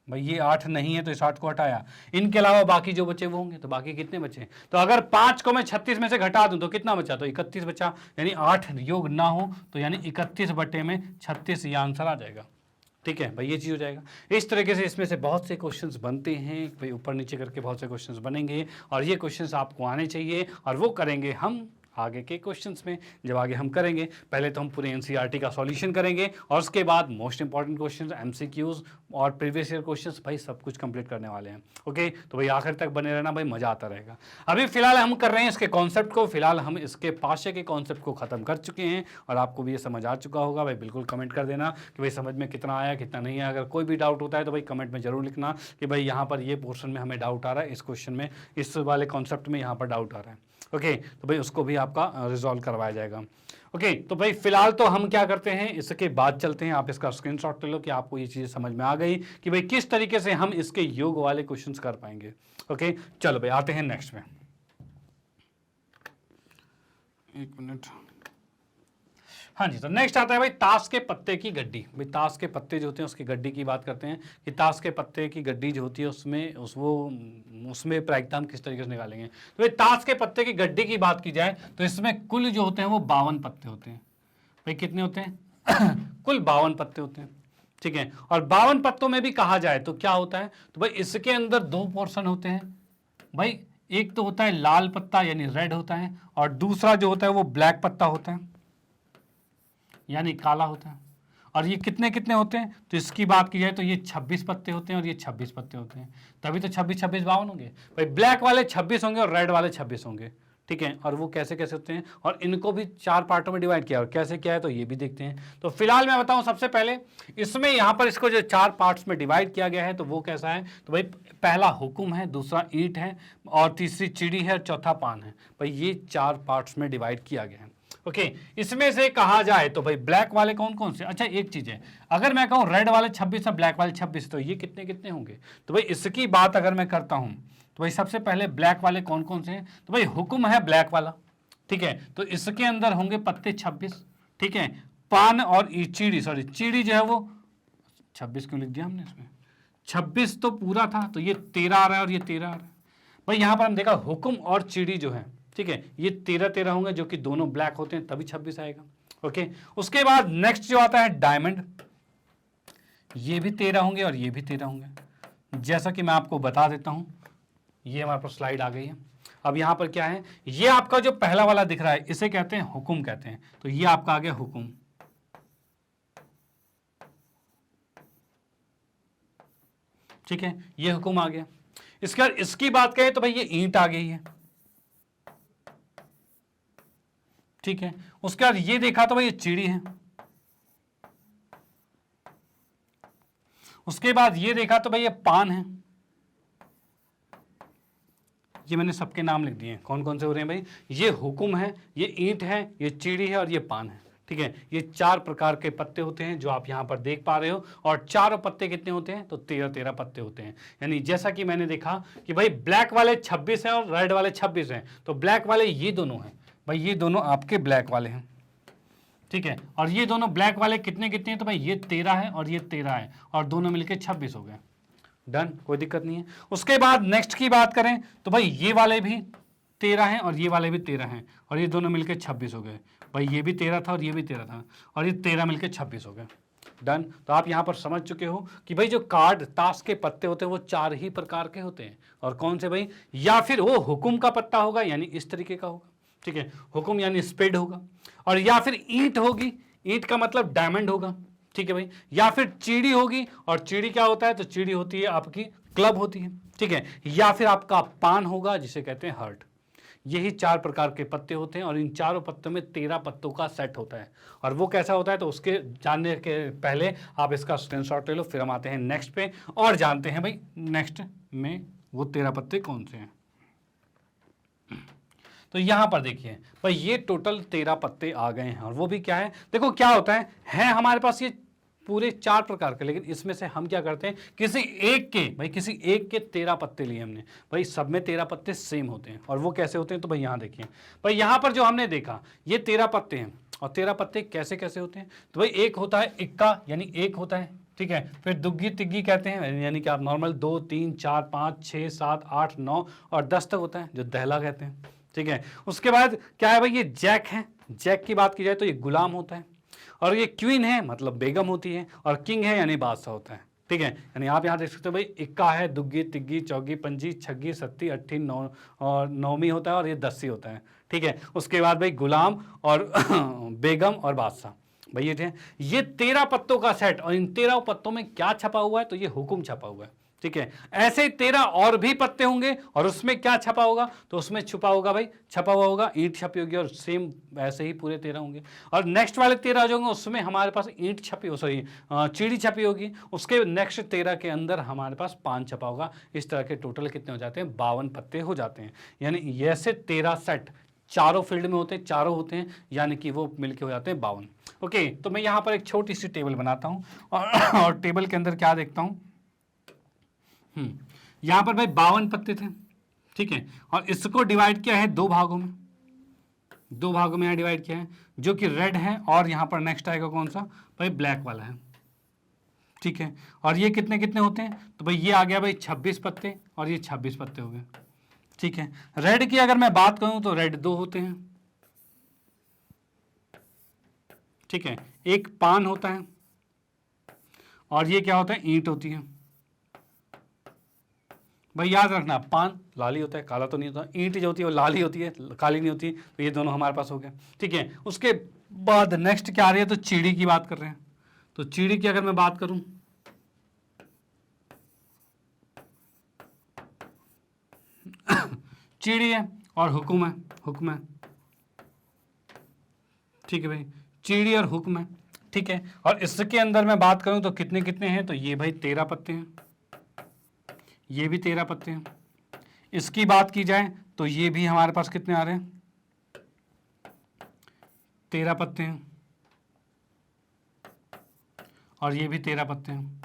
भाई ये 8 नहीं है तो इस 8 को हटाया, इनके अलावा बाकी जो बचे वो होंगे। तो बाकी कितने बचे, तो अगर 5 को मैं 36 में से घटा दूं तो कितना बचा, तो 31 बचा। यानी 8 योग ना हो तो यानी 31 बटे में 36 ये आंसर आ जाएगा। ठीक है भाई, ये चीज हो जाएगा। इस तरीके से इसमें से बहुत से क्वेश्चंस बनते हैं भाई, ऊपर नीचे करके बहुत से क्वेश्चंस बनेंगे और ये क्वेश्चंस आपको आने चाहिए और वो करेंगे हम आगे के क्वेश्चंस में। जब आगे हम करेंगे, पहले तो हम पूरे एनसीईआरटी का सॉल्यूशन करेंगे और उसके बाद मोस्ट इंपॉर्टेंट क्वेश्चंस, एमसीक्यूज और प्रीवियस ईयर क्वेश्चंस, भाई सब कुछ कंप्लीट करने वाले हैं। ओके, तो भाई आखिर तक बने रहना भाई, मजा आता रहेगा। अभी फिलहाल हम कर रहे हैं इसके कॉन्सेप्ट को, फिलहाल हम इसके पाशे के कॉन्सेप्ट को खत्म कर चुके हैं और आपको भी ये समझ आ चुका होगा। भाई बिल्कुल कमेंट कर देना कि भाई समझ में कितना आया कितना नहीं आया। अगर कोई भी डाउट होता है तो भाई कमेंट में जरूर लिखना कि भाई यहाँ पर ये पोर्शन में हमें डाउट आ रहा है, इस क्वेश्चन में, इस वाले कॉन्सेप्ट में यहाँ पर डाउट आ रहा है। ओके, तो भाई उसको भी आपका रिजॉल्व करवाया जाएगा। ओके, तो भाई फिलहाल तो हम क्या करते हैं, इसके बाद चलते हैं, आप इसका स्क्रीनशॉट ले लो कि आपको ये चीज़ें समझ में आ गई कि भाई किस तरीके से हम इसके योग वाले क्वेश्चंस कर पाएंगे। ओके, चलो भाई आते हैं नेक्स्ट में। एक मिनट, हाँ जी। तो नेक्स्ट आता है भाई ताश के पत्ते की गड्डी। भाई ताश के पत्ते जो होते हैं उसकी गड्डी की बात करते हैं कि ताश के पत्ते की गड्डी जो होती है उसमें प्रायिकता हम किस तरीके से निकालेंगे। तो भाई ताश के पत्ते की गड्डी की बात की जाए तो इसमें कुल जो होते हैं वो 52 पत्ते होते हैं। भाई कितने होते हैं कुल 52 पत्ते होते हैं, ठीक है। और 52 पत्तों में भी कहा जाए तो क्या होता है, तो भाई इसके अंदर 2 पोर्शन होते हैं भाई। एक तो होता है लाल पत्ता यानी रेड होता है, और दूसरा जो होता है वो ब्लैक पत्ता होता है यानी काला होता है। और ये कितने कितने होते हैं, तो इसकी बात की जाए तो ये 26 पत्ते होते हैं और ये 26 पत्ते होते हैं, तभी तो 26 26 52 होंगे भाई। ब्लैक वाले 26 होंगे और रेड वाले 26 होंगे, ठीक है। और वो कैसे कैसे होते हैं, और इनको भी 4 पार्टों में डिवाइड किया, और कैसे क्या है तो ये भी देखते हैं। तो फिलहाल मैं बताऊं सबसे पहले, इसमें यहां पर इसको जो 4 पार्ट्स में डिवाइड किया गया है तो वो कैसा है, तो भाई पहला हुक्म है, दूसरा ईंट है, और तीसरी चिड़ी है, और चौथा पान है। भाई ये 4 पार्ट्स में डिवाइड किया गया है, ओके। इसमें से कहा जाए तो भाई ब्लैक वाले कौन कौन से, अच्छा एक चीज है, अगर मैं कहूं रेड वाले 26 और ब्लैक वाले 26, तो ये कितने कितने होंगे, तो भाई इसकी बात अगर मैं करता हूं तो भाई सबसे पहले ब्लैक वाले कौन कौन से हैं, तो भाई हुक्म है ब्लैक वाला, ठीक है, तो इसके अंदर होंगे पत्ते 26, ठीक है। पान और चीड़ी, सॉरी चीड़ी जो है वो 26 क्यों लिख दिया हमने इसमें, 26 तो पूरा था, तो ये 13 आ रहा है और ये 13 आ रहा है भाई। यहां पर हम देखा हुक्म और चिड़ी जो है, ठीक है, ये 13 13 होंगे, जो कि दोनों ब्लैक होते हैं, तभी 26 आएगा, ओके। उसके बाद नेक्स्ट जो आता है डायमंड, ये भी 13 होंगे और ये भी 13 होंगे, जैसा कि मैं आपको बता देता हूं। ये हमारे पास स्लाइड आ गई है। अब यहां पर क्या है, ये आपका जो पहला वाला दिख रहा है इसे कहते हैं हुक्म कहते हैं, तो ये आपका आ गया हुक्म, ठीक है, ये हुक्म आ गया। इसके बाद इसकी बात करें तो भाई ये ईंट आ गई है, ठीक है। उसके बाद ये देखा तो भाई ये चिड़ी है, उसके बाद ये देखा तो भाई ये पान है। ये मैंने सबके नाम लिख दिए हैं, कौन कौन से हो रहे हैं भाई, ये हुक्म है, ये ईंट है, ये चिड़ी है और ये पान है, ठीक है। ये 4 प्रकार के पत्ते होते हैं जो आप यहां पर देख पा रहे हो, और चारों पत्ते कितने होते हैं, तो 13 13 पत्ते होते हैं। यानी जैसा कि मैंने देखा कि भाई ब्लैक वाले 26 हैं और रेड वाले 26 हैं, तो ब्लैक वाले ये दोनों हैं भाई, ये दोनों आपके ब्लैक वाले हैं, ठीक है। और ये दोनों ब्लैक वाले कितने कितने हैं, तो भाई ये 13 है और ये 13 है, और दोनों मिलके 26 हो गए, डन, कोई दिक्कत नहीं है। उसके बाद नेक्स्ट की बात करें तो भाई ये वाले भी 13 हैं और ये वाले भी 13 हैं, और ये दोनों मिलके 26 हो गए भाई। ये भी 13 था और ये भी 13 था, और ये 13 मिलके 26 हो गए, डन। तो आप यहां पर समझ चुके हो कि भाई जो कार्ड ताश के पत्ते होते हैं वो 4 ही प्रकार के होते हैं, और कौन से भाई, या फिर वो हुक्म का पत्ता होगा यानी इस तरीके का होगा, ठीक है, हुक्म यानी स्पेड होगा, और या फिर ईंट होगी, ईंट का मतलब डायमंड होगा, ठीक है भाई, या फिर चीड़ी होगी, और चीड़ी क्या होता है, तो चीड़ी होती है आपकी क्लब होती है, ठीक है, या फिर आपका पान होगा जिसे कहते हैं हर्ट। यही 4 प्रकार के पत्ते होते हैं, और इन चारों पत्तों में 13 पत्तों का सेट होता है। और वो कैसा होता है, तो उसके जानने के पहले आप इसका स्क्रीनशॉट ले लो, फिर हम आते हैं नेक्स्ट पे और जानते हैं भाई नेक्स्ट में वो 13 पत्ते कौन से हैं। तो यहां पर देखिए भाई ये टोटल 13 पत्ते आ गए हैं, और वो भी क्या है, देखो क्या होता है हमारे पास ये पूरे 4 प्रकार के, लेकिन इसमें से हम क्या करते हैं, किसी एक के 13 पत्ते लिए हमने भाई, सब में 13 पत्ते सेम होते हैं। और वो कैसे होते हैं, तो भाई यहां देखिए भाई, यहां पर जो हमने देखा ये 13 पत्ते हैं, और 13 पत्ते कैसे कैसे होते हैं, तो भाई एक होता है इक्का यानी एक होता है, ठीक है। फिर दुग्गी तिग्गी कहते हैं, यानी कि आप नॉर्मल 2 3 4 5 6 7 8 9 और 10 तक होता है, जो दहला कहते हैं, ठीक है। उसके बाद क्या है भाई, ये जैक है, जैक की बात की जाए तो ये गुलाम होता है, और ये क्वीन है मतलब बेगम होती है, और किंग है यानी बादशाह होता है, ठीक है। यानी आप यहाँ देख सकते हो भाई इक्का है, दुग्गी तिग्गी चौगी पंजी छग्गी सत्ती अट्ठी नौ और नौमी होता है, और ये 10सी होता है, ठीक है। उसके बाद भाई गुलाम और बेगम और बादशाह, भाई ये थे ये 13 पत्तों का सेट, और इन 13 पत्तों में क्या छपा हुआ है, तो ये हुक्म छपा हुआ है, ठीक है। ऐसे ही 13 और भी पत्ते होंगे, और उसमें क्या छपा होगा, तो उसमें छुपा होगा भाई, छपा हुआ होगा ईंट छपी होगी, और सेम ऐसे ही पूरे 13 होंगे। और नेक्स्ट वाले 13 जो होंगे उसमें हमारे पास ईंट छपी, सॉरी चीड़ी छपी होगी, उसके नेक्स्ट 13 के अंदर हमारे पास पान छपा होगा। इस तरह के टोटल कितने हो जाते हैं, 52 पत्ते हो जाते हैं। यानी ऐसे 13 सेट चारों फील्ड में होते हैं, चारों होते हैं, यानी कि वो मिलके हो जाते हैं 52, ओके। तो मैं यहाँ पर एक छोटी सी टेबल बनाता हूँ, और टेबल के अंदर क्या देखता हूँ, यहां पर भाई 52 पत्ते थे, ठीक है, और इसको डिवाइड किया है 2 भागों में, 2 भागों में यहां डिवाइड किया है, जो कि रेड है, और यहां पर नेक्स्ट आएगा कौन सा भाई, ब्लैक वाला है, ठीक है। और ये कितने कितने होते हैं, तो भाई ये आ गया भाई 26 पत्ते, और ये 26 पत्ते हो गए, ठीक है। रेड की अगर मैं बात करूं तो रेड 2 होते हैं, ठीक है। एक पान होता है, और ये क्या होता है, ईंट होती है। भाई याद रखना, पान लाल ही होता है, काला तो नहीं होता, ईंट जो होती है वो लाल ही होती है, काली नहीं होती। तो ये दोनों हमारे पास हो गए, ठीक है। उसके बाद नेक्स्ट क्या आ रही है, तो चीड़ी की बात कर रहे हैं। तो चीड़ी की अगर मैं बात करूं, चीड़ी है और हुक्म है, हुक्म है, ठीक है भाई, चीड़ी और हुक्म है, ठीक है। और इसके अंदर मैं बात करूं तो कितने कितने हैं, तो ये भाई 13 पत्ते हैं, ये भी 13 पत्ते हैं। इसकी बात की जाए तो ये भी हमारे पास कितने आ रहे हैं, 13 पत्ते हैं, और ये भी 13 पत्ते हैं।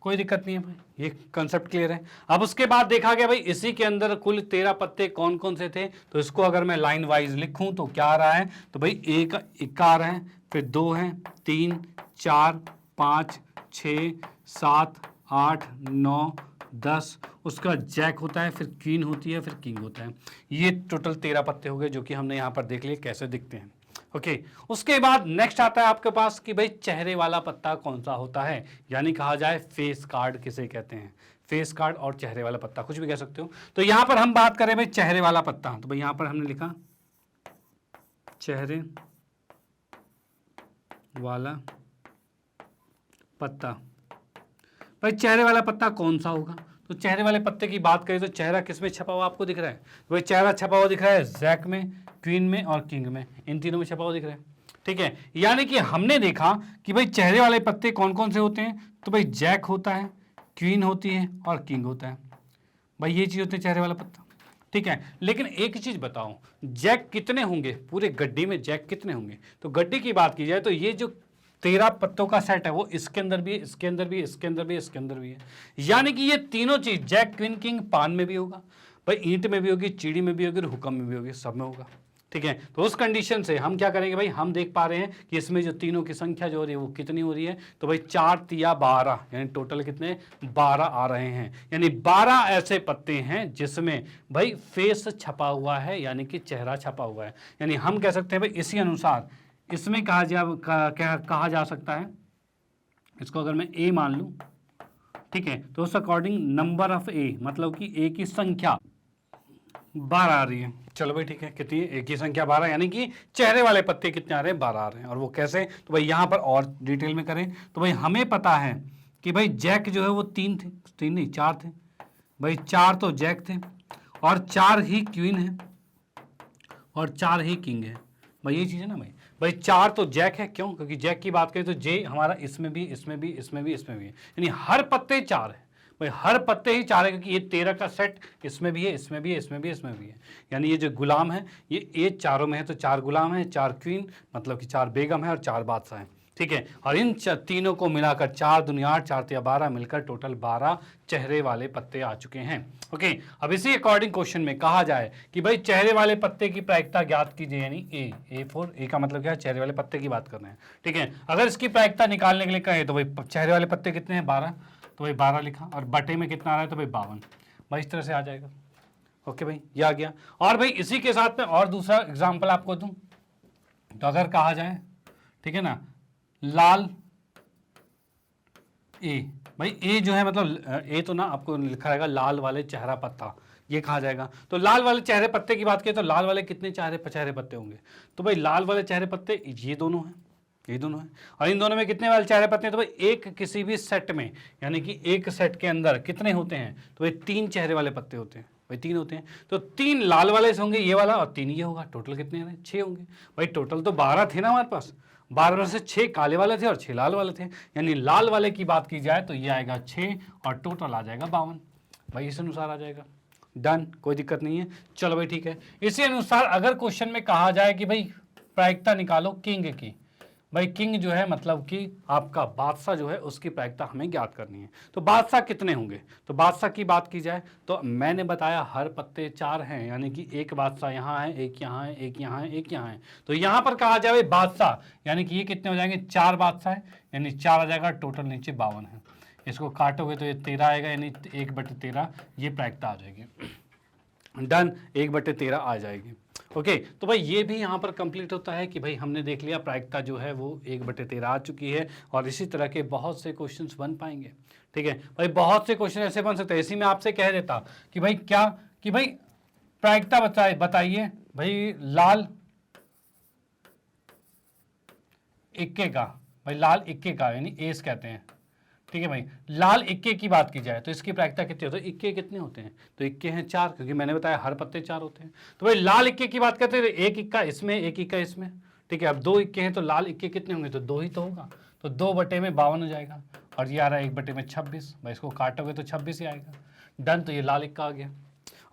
कोई दिक्कत नहीं है भाई, ये कंसेप्ट क्लियर है। अब उसके बाद देखा गया भाई इसी के अंदर कुल 13 पत्ते कौन कौन से थे, तो इसको अगर मैं लाइन वाइज लिखूं तो क्या आ रहा है, तो भाई एक इक्का आ रहा है, फिर 2 है, 3, 4, 5, 6, 7, 8, 9, 10, उसका जैक होता है, फिर क्वीन होती है, फिर किंग होता है। ये टोटल 13 पत्ते हो गए, जो कि हमने यहाँ पर देख लिए कैसे दिखते हैं। ओके उसके बाद नेक्स्ट आता है आपके पास कि भाई चेहरे वाला पत्ता कौन सा होता है, यानी कहा जाए फेस कार्ड किसे कहते हैं, फेस कार्ड और चेहरे वाला पत्ता कुछ भी कह सकते हो। तो यहां पर हम बात करें भाई चेहरे वाला पत्ता, तो भाई यहां पर हमने लिखा चेहरे वाला पत्ता। भाई चेहरे वाला पत्ता कौन सा होगा, तो चेहरे वाले पत्ते की बात करें तो चेहरा किसमें छपा हुआ आपको दिख रहा है, भाई चेहरा छपा हुआ दिख रहा है जैक में, क्वीन में और किंग में, इन तीनों में छपा हुआ दिख रहा है, ठीक है। यानी कि हमने देखा कि भाई चेहरे वाले पत्ते कौन कौन से होते हैं, तो भाई जैक होता है, क्वीन होती है और किंग होता है। भाई ये चीज होते हैं चेहरे वाला पत्ता, ठीक है। लेकिन एक चीज बताओ, जैक कितने होंगे पूरे गड्डी में, जैक कितने होंगे, तो गड्डी की बात की जाए तो ये जो 13 पत्तों का सेट है वो इसके अंदर भी है, इसके अंदर भी, इसके अंदर भी, इसके अंदर भी है। यानी कि ये तीनों चीज जैक क्वीन किंग पान में भी होगा, भाई ईंट में भी होगी, चीड़ी में भी होगी और हुक्म में भी होगी, सब में होगा, ठीक है। तो उस कंडीशन से हम क्या करेंगे भाई, हम देख पा रहे हैं कि इसमें जो तीनों की संख्या जो हो रही है वो कितनी हो रही है, तो भाई 4 तिया 12, यानी टोटल कितने 12 आ रहे हैं। यानी 12 ऐसे पत्ते हैं जिसमें भाई फेस छपा हुआ है, यानी कि चेहरा छपा हुआ है। यानी हम कह सकते हैं भाई इसी अनुसार इसमें कहा जा सकता है, इसको अगर मैं ए मान लूं, ठीक है, तो उस अकॉर्डिंग नंबर ऑफ ए, मतलब कि ए की संख्या 12 आ रही है। चलो भाई ठीक है, कितनी है, ए की संख्या 12, यानी कि चेहरे वाले पत्ते कितने आ रहे हैं, 12 आ रहे हैं। और वो कैसे, तो भाई यहां पर और डिटेल में करें तो भाई हमें पता है कि भाई जैक जो है वो 3 थे, 3 नहीं 4 थे, भाई 4 तो जैक थे और 4 ही क्वीन है और 4 ही किंग है। भाई ये चीज है ना भाई 4 तो जैक है, क्यों, क्योंकि जैक की बात करें तो जे हमारा इसमें भी, इसमें भी, इसमें भी, इसमें भी है, यानी हर पत्ते 4 है भाई, हर पत्ते ही 4 है, क्योंकि ये 13 का सेट इसमें भी है, इसमें भी है, इसमें भी है, इसमें भी है। यानी ये जो गुलाम है ये चारों में है, तो 4 गुलाम है, 4 क्वीन मतलब कि 4 बेगम है और 4 बादशाह हैं, ठीक है। और इन तीनों को मिलाकर 4 दुनिया 8, 4 तिया 12 मिलकर टोटल 12 चेहरे वाले पत्ते आ चुके हैं। ओके अब इसी अकॉर्डिंग क्वेश्चन में कहा जाए कि भाई चेहरे वाले पत्ते की प्रायिकता ज्ञात कीजिए, यानी ए फॉर ए का मतलब क्या है, चेहरे वाले पत्ते की बात कर रहे हैं, ठीक है। अगर इसकी प्रायिकता निकालने के लिए कहें तो भाई चेहरे वाले पत्ते कितने हैं, 12, तो भाई 12 लिखा, और बटे में कितना आ रहा है, तो भाई 52, भाई इस तरह से आ जाएगा। ओके भाई ये आ गया। और भाई इसी के साथ में और दूसरा एग्जाम्पल आपको दूं, तो अगर कहा जाए, ठीक है ना, लाल ए, भाई ए जो है मतलब ए तो ना आपको लिखा रहेगा लाल वाले चेहरा पत्ता, ये कहा जाएगा। तो लाल वाले चेहरे पत्ते की बात करें तो लाल वाले कितने चेहरे पत्ते होंगे, तो भाई लाल वाले चेहरे पत्ते ये दोनों हैं, ये दोनों हैं, और इन दोनों में कितने वाले चेहरे पत्ते हैं, तो भाई एक किसी भी सेट में, यानी कि एक सेट के अंदर कितने होते हैं, तो भाई 3 चेहरे वाले पत्ते होते हैं, भाई 3 होते हैं। तो 3 लाल वाले से होंगे ये वाला और 3 ये होगा, टोटल कितने हैं, 6 होंगे। भाई टोटल तो 12 थे ना हमारे पास, 12 में से 6 काले वाले थे और 6 लाल वाले थे, यानी लाल वाले की बात की जाए तो ये आएगा 6 और टोटल आ जाएगा 52, भाई इस अनुसार आ जाएगा। डन, कोई दिक्कत नहीं है। चलो भाई ठीक है। इसी अनुसार अगर क्वेश्चन में कहा जाए कि भाई प्रायिकता निकालो किंग की, भाई किंग जो है मतलब कि आपका बादशाह जो है उसकी प्रायिकता हमें ज्ञात करनी है, तो बादशाह कितने होंगे, तो बादशाह की बात की जाए तो मैंने बताया हर पत्ते 4 हैं, यानी कि एक बादशाह यहाँ है, एक यहाँ है, एक यहाँ है, एक यहाँ है। तो यहाँ पर कहा जाए बादशाह, यानी कि ये कितने हो जाएंगे, 4 बादशाह है, यानी 4 आ जाएगा, टोटल नीचे 52 है। इसको काटोगे तो ये 13 आएगा, यानी 1/13 ये प्रायिकता आ जाएगी। डन, 1/13 आ जाएगी। ओके, तो भाई ये भी यहाँ पर कंप्लीट होता है कि भाई हमने देख लिया प्रायिकता जो है वो 1/13 आ चुकी है, और इसी तरह के बहुत से क्वेश्चंस बन पाएंगे। ठीक है भाई, बहुत से क्वेश्चन ऐसे बन सकते हैं। इसी में आपसे कह देता कि भाई क्या, कि भाई प्रायिकता बताइए भाई लाल इक्के का, भाई लाल इक्के का यानी एस कहते हैं। ठीक है भाई, लाल इक्के की बात की जाए तो इसकी प्रायिकता कितनी होती है? इक्के कितने होते हैं? तो इक्के हैं 4, क्योंकि मैंने बताया हर पत्ते 4 होते हैं। तो भाई लाल इक्के की बात करते हैं, एक इक्का इसमें, एक इक्का इसमें। ठीक है, अब 2 इक्के हैं तो लाल इक्के कितने होंगे? तो 2 ही तो होगा, तो 2/52 हो जाएगा, और ये आ रहा है 1/26। भाई इसको काटोगे तो 26 ही आएगा। डन, तो ये लाल इक्का आ गया।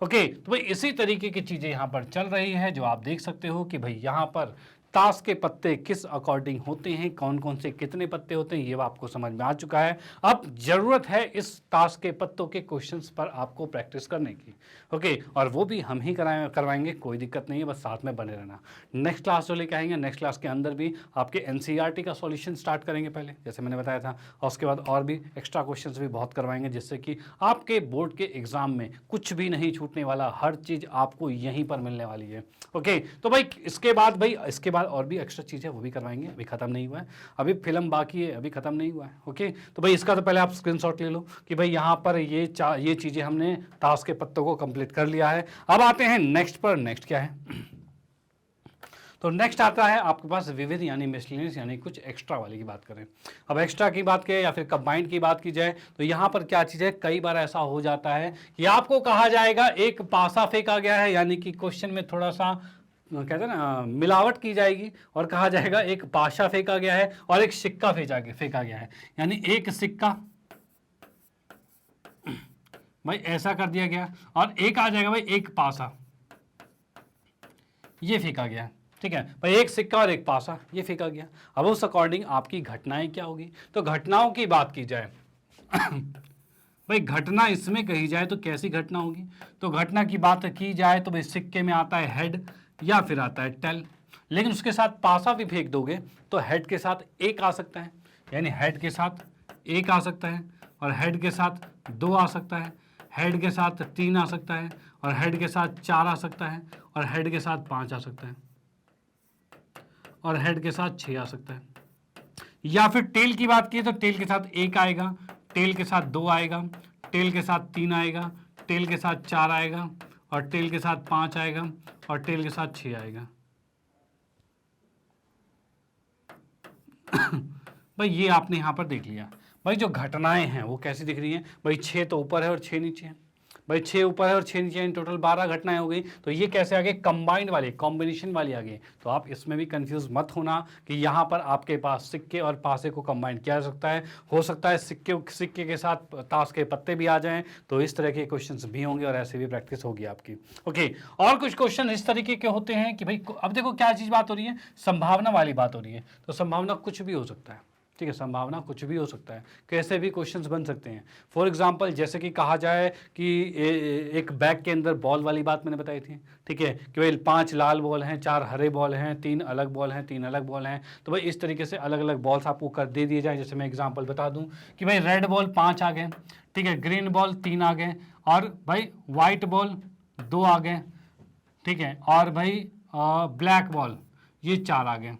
ओके, तो भाई इसी तरीके की चीजें यहाँ पर चल रही है, जो आप देख सकते हो कि भाई यहाँ पर ताश के पत्ते किस अकॉर्डिंग होते हैं, कौन कौन से कितने पत्ते होते हैं, ये आपको समझ में आ चुका है। अब जरूरत है इस ताश के पत्तों के क्वेश्चंस पर आपको प्रैक्टिस करने की। ओके, और वो भी हम ही करवाएंगे, कोई दिक्कत नहीं है, बस साथ में बने रहना। नेक्स्ट क्लास जो लेके आएंगे, नेक्स्ट क्लास के अंदर भी आपके एनसीईआरटी का सॉल्यूशन स्टार्ट करेंगे पहले, जैसे मैंने बताया था, और उसके बाद और भी एक्स्ट्रा क्वेश्चंस भी बहुत करवाएंगे, जिससे कि आपके बोर्ड के एग्जाम में कुछ भी नहीं छूटने वाला, हर चीज आपको यहीं पर मिलने वाली है। ओके, तो भाई इसके बाद और भी एक्स्ट्रा चीज़ है वो भी करवाएंगे, अभी खत्म नहीं हुआ है, अभी फिल्म बाकी है, अभी खत्म नहीं हुआ है। ओके, तो भाई इसका तो पहले आप स्क्रीनशॉट ले लो कि भाई यहाँ पर ये चीज़ें हमने ताश के पत्तों को कंप्लीट कर लिया है। अब आते हैं नेक्स्ट पर। नेक्स्ट क्या है? तो नेक्स्ट आता है आपके पास विविध यानी मिसलेनियस, यानी कुछ एक्स्ट्रा वाले की बात करें। अब एक्स्ट्रा की बात करें या फिर कंबाइंड की बात की जाए तो यहाँ पर क्या चीज़ है, कई बार ऐसा हो जाता है कि आपको कहा जाएगा एक पासा फेंका गया है, यानी कि क्वेश्चन में थोड़ा सा कहते हैं ना मिलावट की जाएगी, और कहा जाएगा एक पाशा फेंका गया है और एक सिक्का फेंका गया है, यानी एक सिक्का भाई ऐसा कर दिया गया, और एक आ जाएगा भाई एक पासा, ये फेंका गया। ठीक है भाई, एक सिक्का और एक पासा ये फेंका गया। अब उस अकॉर्डिंग आपकी घटनाएं क्या होगी? तो घटनाओं की बात की जाए भाई घटना इसमें कही जाए तो कैसी घटना होगी? तो घटना की बात की जाए तो भाई सिक्के में आता है हेड या फिर आता है टेल, लेकिन उसके साथ पासा भी फेंक दोगे तो हेड के साथ एक आ सकता है, यानी हेड के साथ एक आ सकता है, और हेड के साथ 2 आ सकता है, हेड के साथ 3 आ सकता है, और हेड के साथ 4 आ सकता है, और हेड के साथ 5 आ सकता है, और हेड के साथ 6 आ सकता है। या फिर टेल की बात की तो टेल के साथ 1 आएगा, टेल के साथ 2 आएगा, टेल के साथ 3 आएगा, टेल के साथ 4 आएगा, और टेल के साथ 5 आएगा, और टेल के साथ 6 आएगा। भाई ये आपने यहां पर देख लिया। भाई जो घटनाएं हैं वो कैसी दिख रही हैं? भाई 6 तो ऊपर है और 6 नीचे है। भाई 6 ऊपर है और 6 नीचे है, टोटल 12 घटनाएं हो गई। तो ये कैसे आ गए? कंबाइंड वाले, कॉम्बिनेशन वाली आ गई। तो आप इसमें भी कंफ्यूज मत होना कि यहाँ पर आपके पास सिक्के और पासे को कंबाइन किया जा सकता है। हो सकता है सिक्के के साथ ताश के पत्ते भी आ जाएं, तो इस तरह के क्वेश्चंस भी होंगे और ऐसे भी प्रैक्टिस होगी आपकी। ओके, और कुछ क्वेश्चन इस तरीके के होते हैं कि भाई अब देखो क्या चीज़ बात हो रही है, संभावना वाली बात हो रही है। तो संभावना कुछ भी हो सकता है, ठीक है, संभावना कुछ भी हो सकता है, कैसे भी क्वेश्चंस बन सकते हैं। फॉर एग्जांपल जैसे कि कहा जाए कि एक बैग के अंदर बॉल वाली बात मैंने बताई थी, ठीक है, कि भाई 5 लाल बॉल हैं, 4 हरे बॉल हैं, 3 अलग बॉल हैं, 3 अलग बॉल हैं। तो भाई इस तरीके से अलग अलग बॉल्स आपको कर दे दिए जाए। जैसे मैं एग्जाम्पल बता दूँ कि भाई रेड बॉल 5 आ गए, ठीक है, ग्रीन बॉल 3 आ गए, और भाई वाइट बॉल 2 आ गए, ठीक है, और भाई ब्लैक बॉल ये 4 आ गए।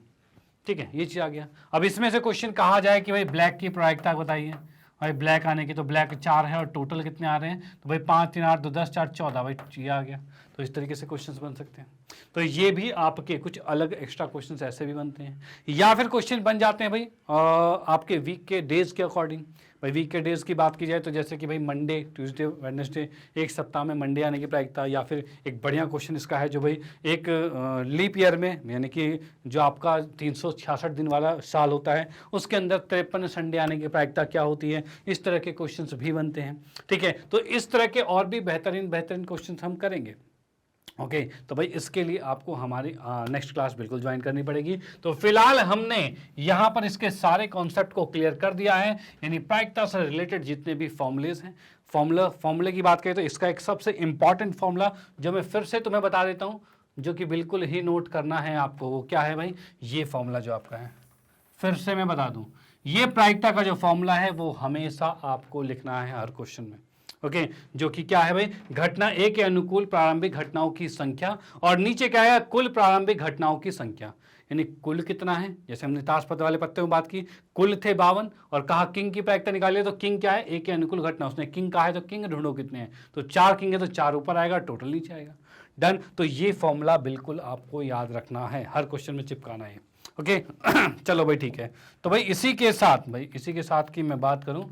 ठीक है, ये चीज़ आ गया। अब इसमें से क्वेश्चन कहा जाए कि भाई ब्लैक की प्रायिकता बताइए। भाई ब्लैक आने की, तो ब्लैक 4 है और टोटल कितने आ रहे हैं? तो भाई 5 3 8 2 10 4 14, भाई ये आ गया। तो इस तरीके से क्वेश्चंस बन सकते हैं। तो ये भी आपके कुछ अलग एक्स्ट्रा क्वेश्चंस ऐसे भी बनते हैं, या फिर क्वेश्चन बन जाते हैं भाई आपके वीक के डेज के अकॉर्डिंग। भाई वीक के डेज की बात की जाए तो जैसे कि भाई मंडे, ट्यूसडे, वेडनेसडे, एक सप्ताह में मंडे आने की प्रायिकता। या फिर एक बढ़िया क्वेश्चन इसका है जो भाई एक लीप ईयर में, यानी कि जो आपका 366 दिन वाला साल होता है उसके अंदर 53 संडे आने की प्रायिकता क्या होती है। इस तरह के क्वेश्चंस भी बनते हैं। ठीक है, तो इस तरह के और भी बेहतरीन क्वेश्चंस हम करेंगे। ओके, तो भाई इसके लिए आपको हमारी नेक्स्ट क्लास बिल्कुल ज्वाइन करनी पड़ेगी। तो फिलहाल हमने यहाँ पर इसके सारे कॉन्सेप्ट को क्लियर कर दिया है, यानी प्रायिकता से रिलेटेड जितने भी फॉर्मूलेज हैं। फॉर्मूले की बात करें तो इसका एक सबसे इंपॉर्टेंट फॉर्मूला जो मैं फिर से तुम्हें बता देता हूँ, जो कि बिल्कुल ही नोट करना है आपको, वो क्या है भाई? ये फॉर्मूला जो आपका है, फिर से मैं बता दूँ, ये प्रायिकता का जो फॉर्मूला है वो हमेशा आपको लिखना है हर क्वेश्चन में। ओके, जो कि क्या है भाई, घटना ए के अनुकूल प्रारंभिक घटनाओं की संख्या, और नीचे क्या है, कुल प्रारंभिक घटनाओं की संख्या, यानी कुल कितना है। जैसे हमने ताश पत्ते वाले पत्ते में बात की, कुल थे 52 और कहा किंग की प्रायिकता निकालिए, तो किंग क्या है, ए के अनुकूल घटना, उसने किंग कहा है तो किंग ढूंढो कितने हैं, तो 4 किंग है तो 4 ऊपर आएगा, टोटल नीचे आएगा। डन। तो ये फॉर्मूला बिल्कुल आपको याद रखना है, हर क्वेश्चन में चिपकाना है। ओके चलो भाई ठीक है। तो भाई इसी के साथ की मैं बात करूं,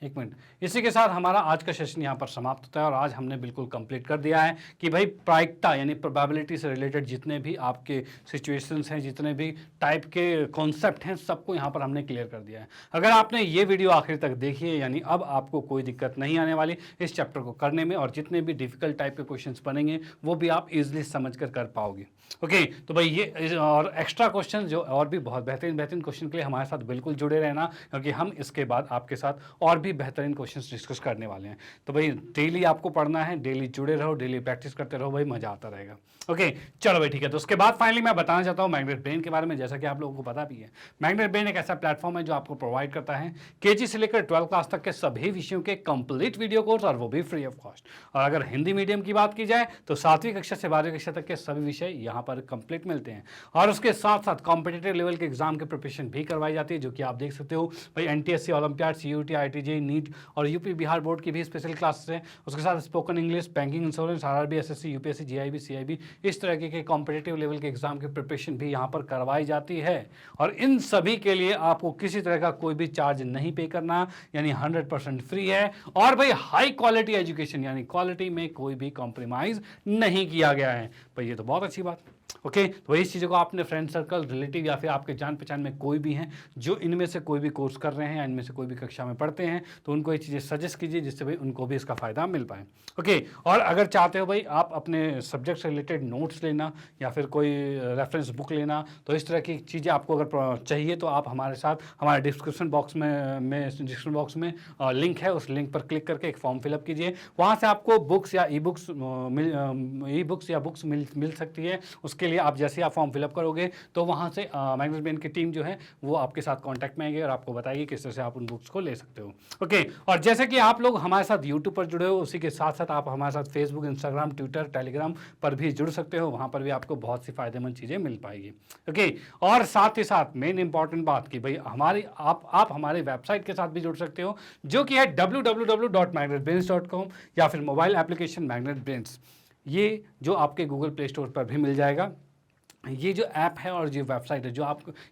एक मिनट, इसी के साथ हमारा आज का सेशन यहाँ पर समाप्त होता है। और आज हमने बिल्कुल कंप्लीट कर दिया है कि भाई प्रायिकता यानी प्रोबेबिलिटी से रिलेटेड जितने भी आपके सिचुएशंस हैं, जितने भी टाइप के कॉन्सेप्ट हैं, सबको यहाँ पर हमने क्लियर कर दिया है। अगर आपने ये वीडियो आखिर तक देखी है, यानी अब आपको कोई दिक्कत नहीं आने वाली इस चैप्टर को करने में, और जितने भी डिफिकल्ट टाइप के क्वेश्चन बनेंगे वो भी आप ईजिली समझ कर पाओगे। ओके, तो भाई ये और एक्स्ट्रा क्वेश्चन जो और भी बहुत बेहतरीन क्वेश्चन के लिए हमारे साथ बिल्कुल जुड़े रहना, क्योंकि हम इसके बाद आपके साथ और भी बेहतरीन क्वेश्चंस डिस्कस करने वाले हैं। तो भाई डेली आपको पढ़ना है, डेली जुड़े रहो, डेली प्रैक्टिस करते रहो, भाई मजा आता रहेगा। ओके चलो भाई ठीक है। तो उसके बाद फाइनली मैं बताना चाहता हूँ मैग्नेट ब्रेन के बारे में। जैसा कि आप लोगों को पता भी है, मैग्नेट ब्रेन एक ऐसा प्लेटफॉर्म है जो आपको प्रोवाइड करता है केजी से लेकर 12 क्लास तक के सभी विषयों के कंप्लीट वीडियो कोर्स, और वो भी फ्री ऑफ कॉस्ट। और अगर हिंदी मीडियम की बात की जाए तो 7वीं कक्षा से 12वीं कक्षा तक के सभी विषय यहाँ पर कंप्लीट मिलते हैं। और उसके साथ साथ कॉम्पिटिटिव लेवल के एग्जाम की प्रिपरेशन भी करवाई जाती है, जो कि आप देख सकते हो भाई। एनटीएससी, ओलंपियाड, सीयूटी, आईटीजे, नीट और यूपी बिहार बोर्ड की भी स्पेशल क्लासेस हैं। उसके साथ spoken English, banking, insurance, RRB, SSC, UPSC, GIB, CIB, इस तरह के कॉम्पिटिटिव लेवल के एग्जाम की प्रिपरेशन भी यहाँ पर करवाई जाती है। और इन सभी के लिए आपको किसी तरह का कोई भी चार्ज नहीं पे करना, यानी 100% फ्री है। और भाई हाई क्वालिटी एजुकेशन, यानी क्वालिटी में कोई भी कॉम्प्रोमाइज नहीं किया गया है। भाई ये तो बहुत अच्छी बात। ओके, तो इस चीज़ों को आपने फ्रेंड सर्कल, रिलेटिव या फिर आपके जान पहचान में कोई भी हैं जो इनमें से कोई भी कोर्स कर रहे हैं या इनमें से कोई भी कक्षा में पढ़ते हैं, तो उनको ये चीज़ें सजेस्ट कीजिए जिससे भाई उनको भी इसका फ़ायदा मिल पाए। ओके, और अगर चाहते हो भाई आप अपने सब्जेक्ट से रिलेटेड नोट्स लेना या फिर कोई रेफरेंस बुक लेना, तो इस तरह की चीज़ें आपको अगर चाहिए तो आप हमारे साथ हमारे डिस्क्रिप्शन बॉक्स में लिंक है, उस लिंक पर क्लिक करके एक फॉर्म फिलअप कीजिए। वहाँ से आपको बुक्स या ई बुक्स मिल सकती है। उसके लिए आप जैसे आप फॉर्म फिलअप करोगे तो वहाँ से मैग्नेट ब्रेन की टीम जो है वो आपके साथ कांटेक्ट में आएगी और आपको बताएगी किस तरह से आप उन बुक्स को ले सकते हो। ओके, और जैसे कि आप लोग हमारे साथ यूट्यूब पर जुड़े हो, उसी के साथ साथ आप हमारे साथ फेसबुक, इंस्टाग्राम, ट्विटर, टेलीग्राम पर भी जुड़ सकते हो। वहाँ पर भी आपको बहुत सी फायदेमंद चीज़ें मिल पाएगी। ओके, और साथ ही साथ मेन इंपॉर्टेंट बात कि भाई आप हमारे वेबसाइट के साथ भी जुड़ सकते हो, जो कि है www.magnetbrains.com, या फिर मोबाइल एप्लीकेशन मैग्नेट ब्रेन्स, ये जो आपके गूगल प्ले स्टोर पर भी मिल जाएगा। ये जो ऐप है और जो वेबसाइट है, जो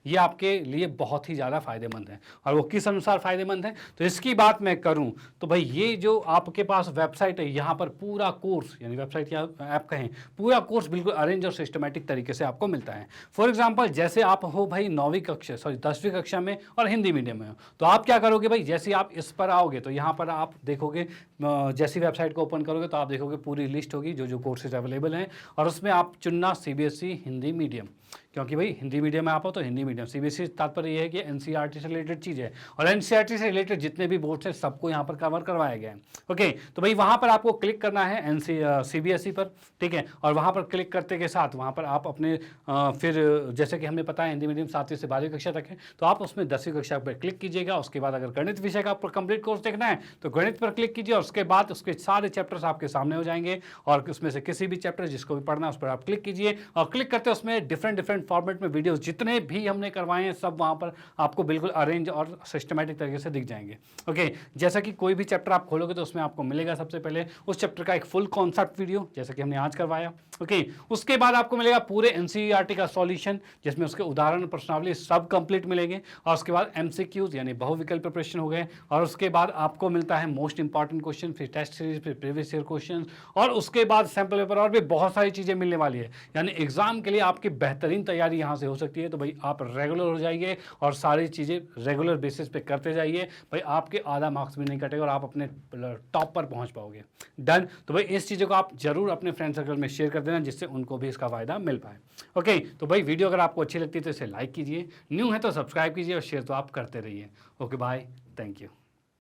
ये आपके लिए बहुत ही ज़्यादा फ़ायदेमंद है। और वो किस अनुसार फ़ायदेमंद है, तो इसकी बात मैं करूं तो भाई ये जो आपके पास वेबसाइट है, यहाँ पर पूरा कोर्स, यानी वेबसाइट या ऐप कहें, पूरा कोर्स बिल्कुल अरेंज और सिस्टमेटिक तरीके से आपको मिलता है। फॉर एग्जाम्पल, जैसे आप हो भाई 10वीं कक्षा में और हिंदी मीडियम में हो, तो आप क्या करोगे भाई, जैसे आप इस पर आओगे तो यहाँ पर आप देखोगे, जैसी वेबसाइट को ओपन करोगे तो आप देखोगे पूरी लिस्ट होगी जो कोर्सेज अवेलेबल हैं, और उसमें आप चुनना सीबीएसई हिंदी मीडियम, क्योंकि भाई हिंदी मीडियम में आप हो तो हिंदी मीडियम। सीबीएसई तात्पर्य ये है कि एनसीईआरटी से रिलेटेड चीज़ है, और एनसीईआरटी से रिलेटेड जितने भी बोर्ड्स हैं सबको यहाँ पर कवर करवाया गया है। ओके, तो भाई वहाँ पर आपको क्लिक करना है सीबीएसई पर, ठीक है। और वहाँ पर क्लिक करते के साथ वहाँ पर आप अपने फिर जैसे कि हमें पता है हिंदी मीडियम 7वीं से 12वीं कक्षा तक है, तो आप उसमें 10वीं कक्षा पर क्लिक कीजिएगा। उसके बाद अगर गणित विषय का आपको कंप्लीट कोर्स देखना है तो गणित पर क्लिक कीजिए, और उसके बाद उसके सारे चैप्टर्स आपके सामने हो जाएंगे, और उसमें से किसी भी चैप्टर जिसको भी पढ़ना है उस पर आप क्लिक कीजिए, और क्लिक करते उसमें डिफरेंट फॉर्मेट में वीडियोस जितने भी हमने करवाए हैं सब वहाँ पर आपको बिल्कुल अरेंज और सिस्टमैटिक तरीके से दिख जाएंगे। ओके, जैसा कि कोई भी चैप्टर आप खोलोगे तो उसमें आपको मिलेगा सबसे पहले उस चैप्टर का एक फुल कॉन्सेप्ट वीडियो, जैसा कि हमने आज करवाया। ओके, उसके बाद आपको मिलेगा पूरे एनसीईआरटी का सॉल्यूशन, जिसमें उसके उदाहरण, प्रश्नावली सब कंप्लीट मिलेंगे, और उसके बाद एमसीक्यूज यानी बहुविकल्प प्रिपरेशन हो गए, और उसके बाद आपको मिलता है मोस्ट इंपॉर्टेंट क्वेश्चन, फिर टेस्ट सीरीज, फिर प्रीवियस ईयर क्वेश्चन, और उसके बाद सैम्पल पेपर, और भी बहुत सारी चीज़ें मिलने वाली है। यानी एग्जाम के लिए आपकी बेहतरीन तैयारी यहाँ से हो सकती है। तो भाई आप रेगुलर हो जाइए और सारी चीज़ें रेगुलर बेसिस पे करते जाइए, भाई आपके आधा मार्क्स भी नहीं कटेगा और आप अपने टॉप पर पहुंच पाओगे। डन। तो भाई इस चीज़ों को आप जरूर अपने फ्रेंड सर्कल में शेयर कर देना, जिससे उनको भी इसका फायदा मिल पाए। ओके, तो भाई वीडियो अगर आपको अच्छी लगती है तो इसे लाइक कीजिए, न्यू है तो सब्सक्राइब कीजिए, और शेयर तो आप करते रहिए। Okay bye, thank you.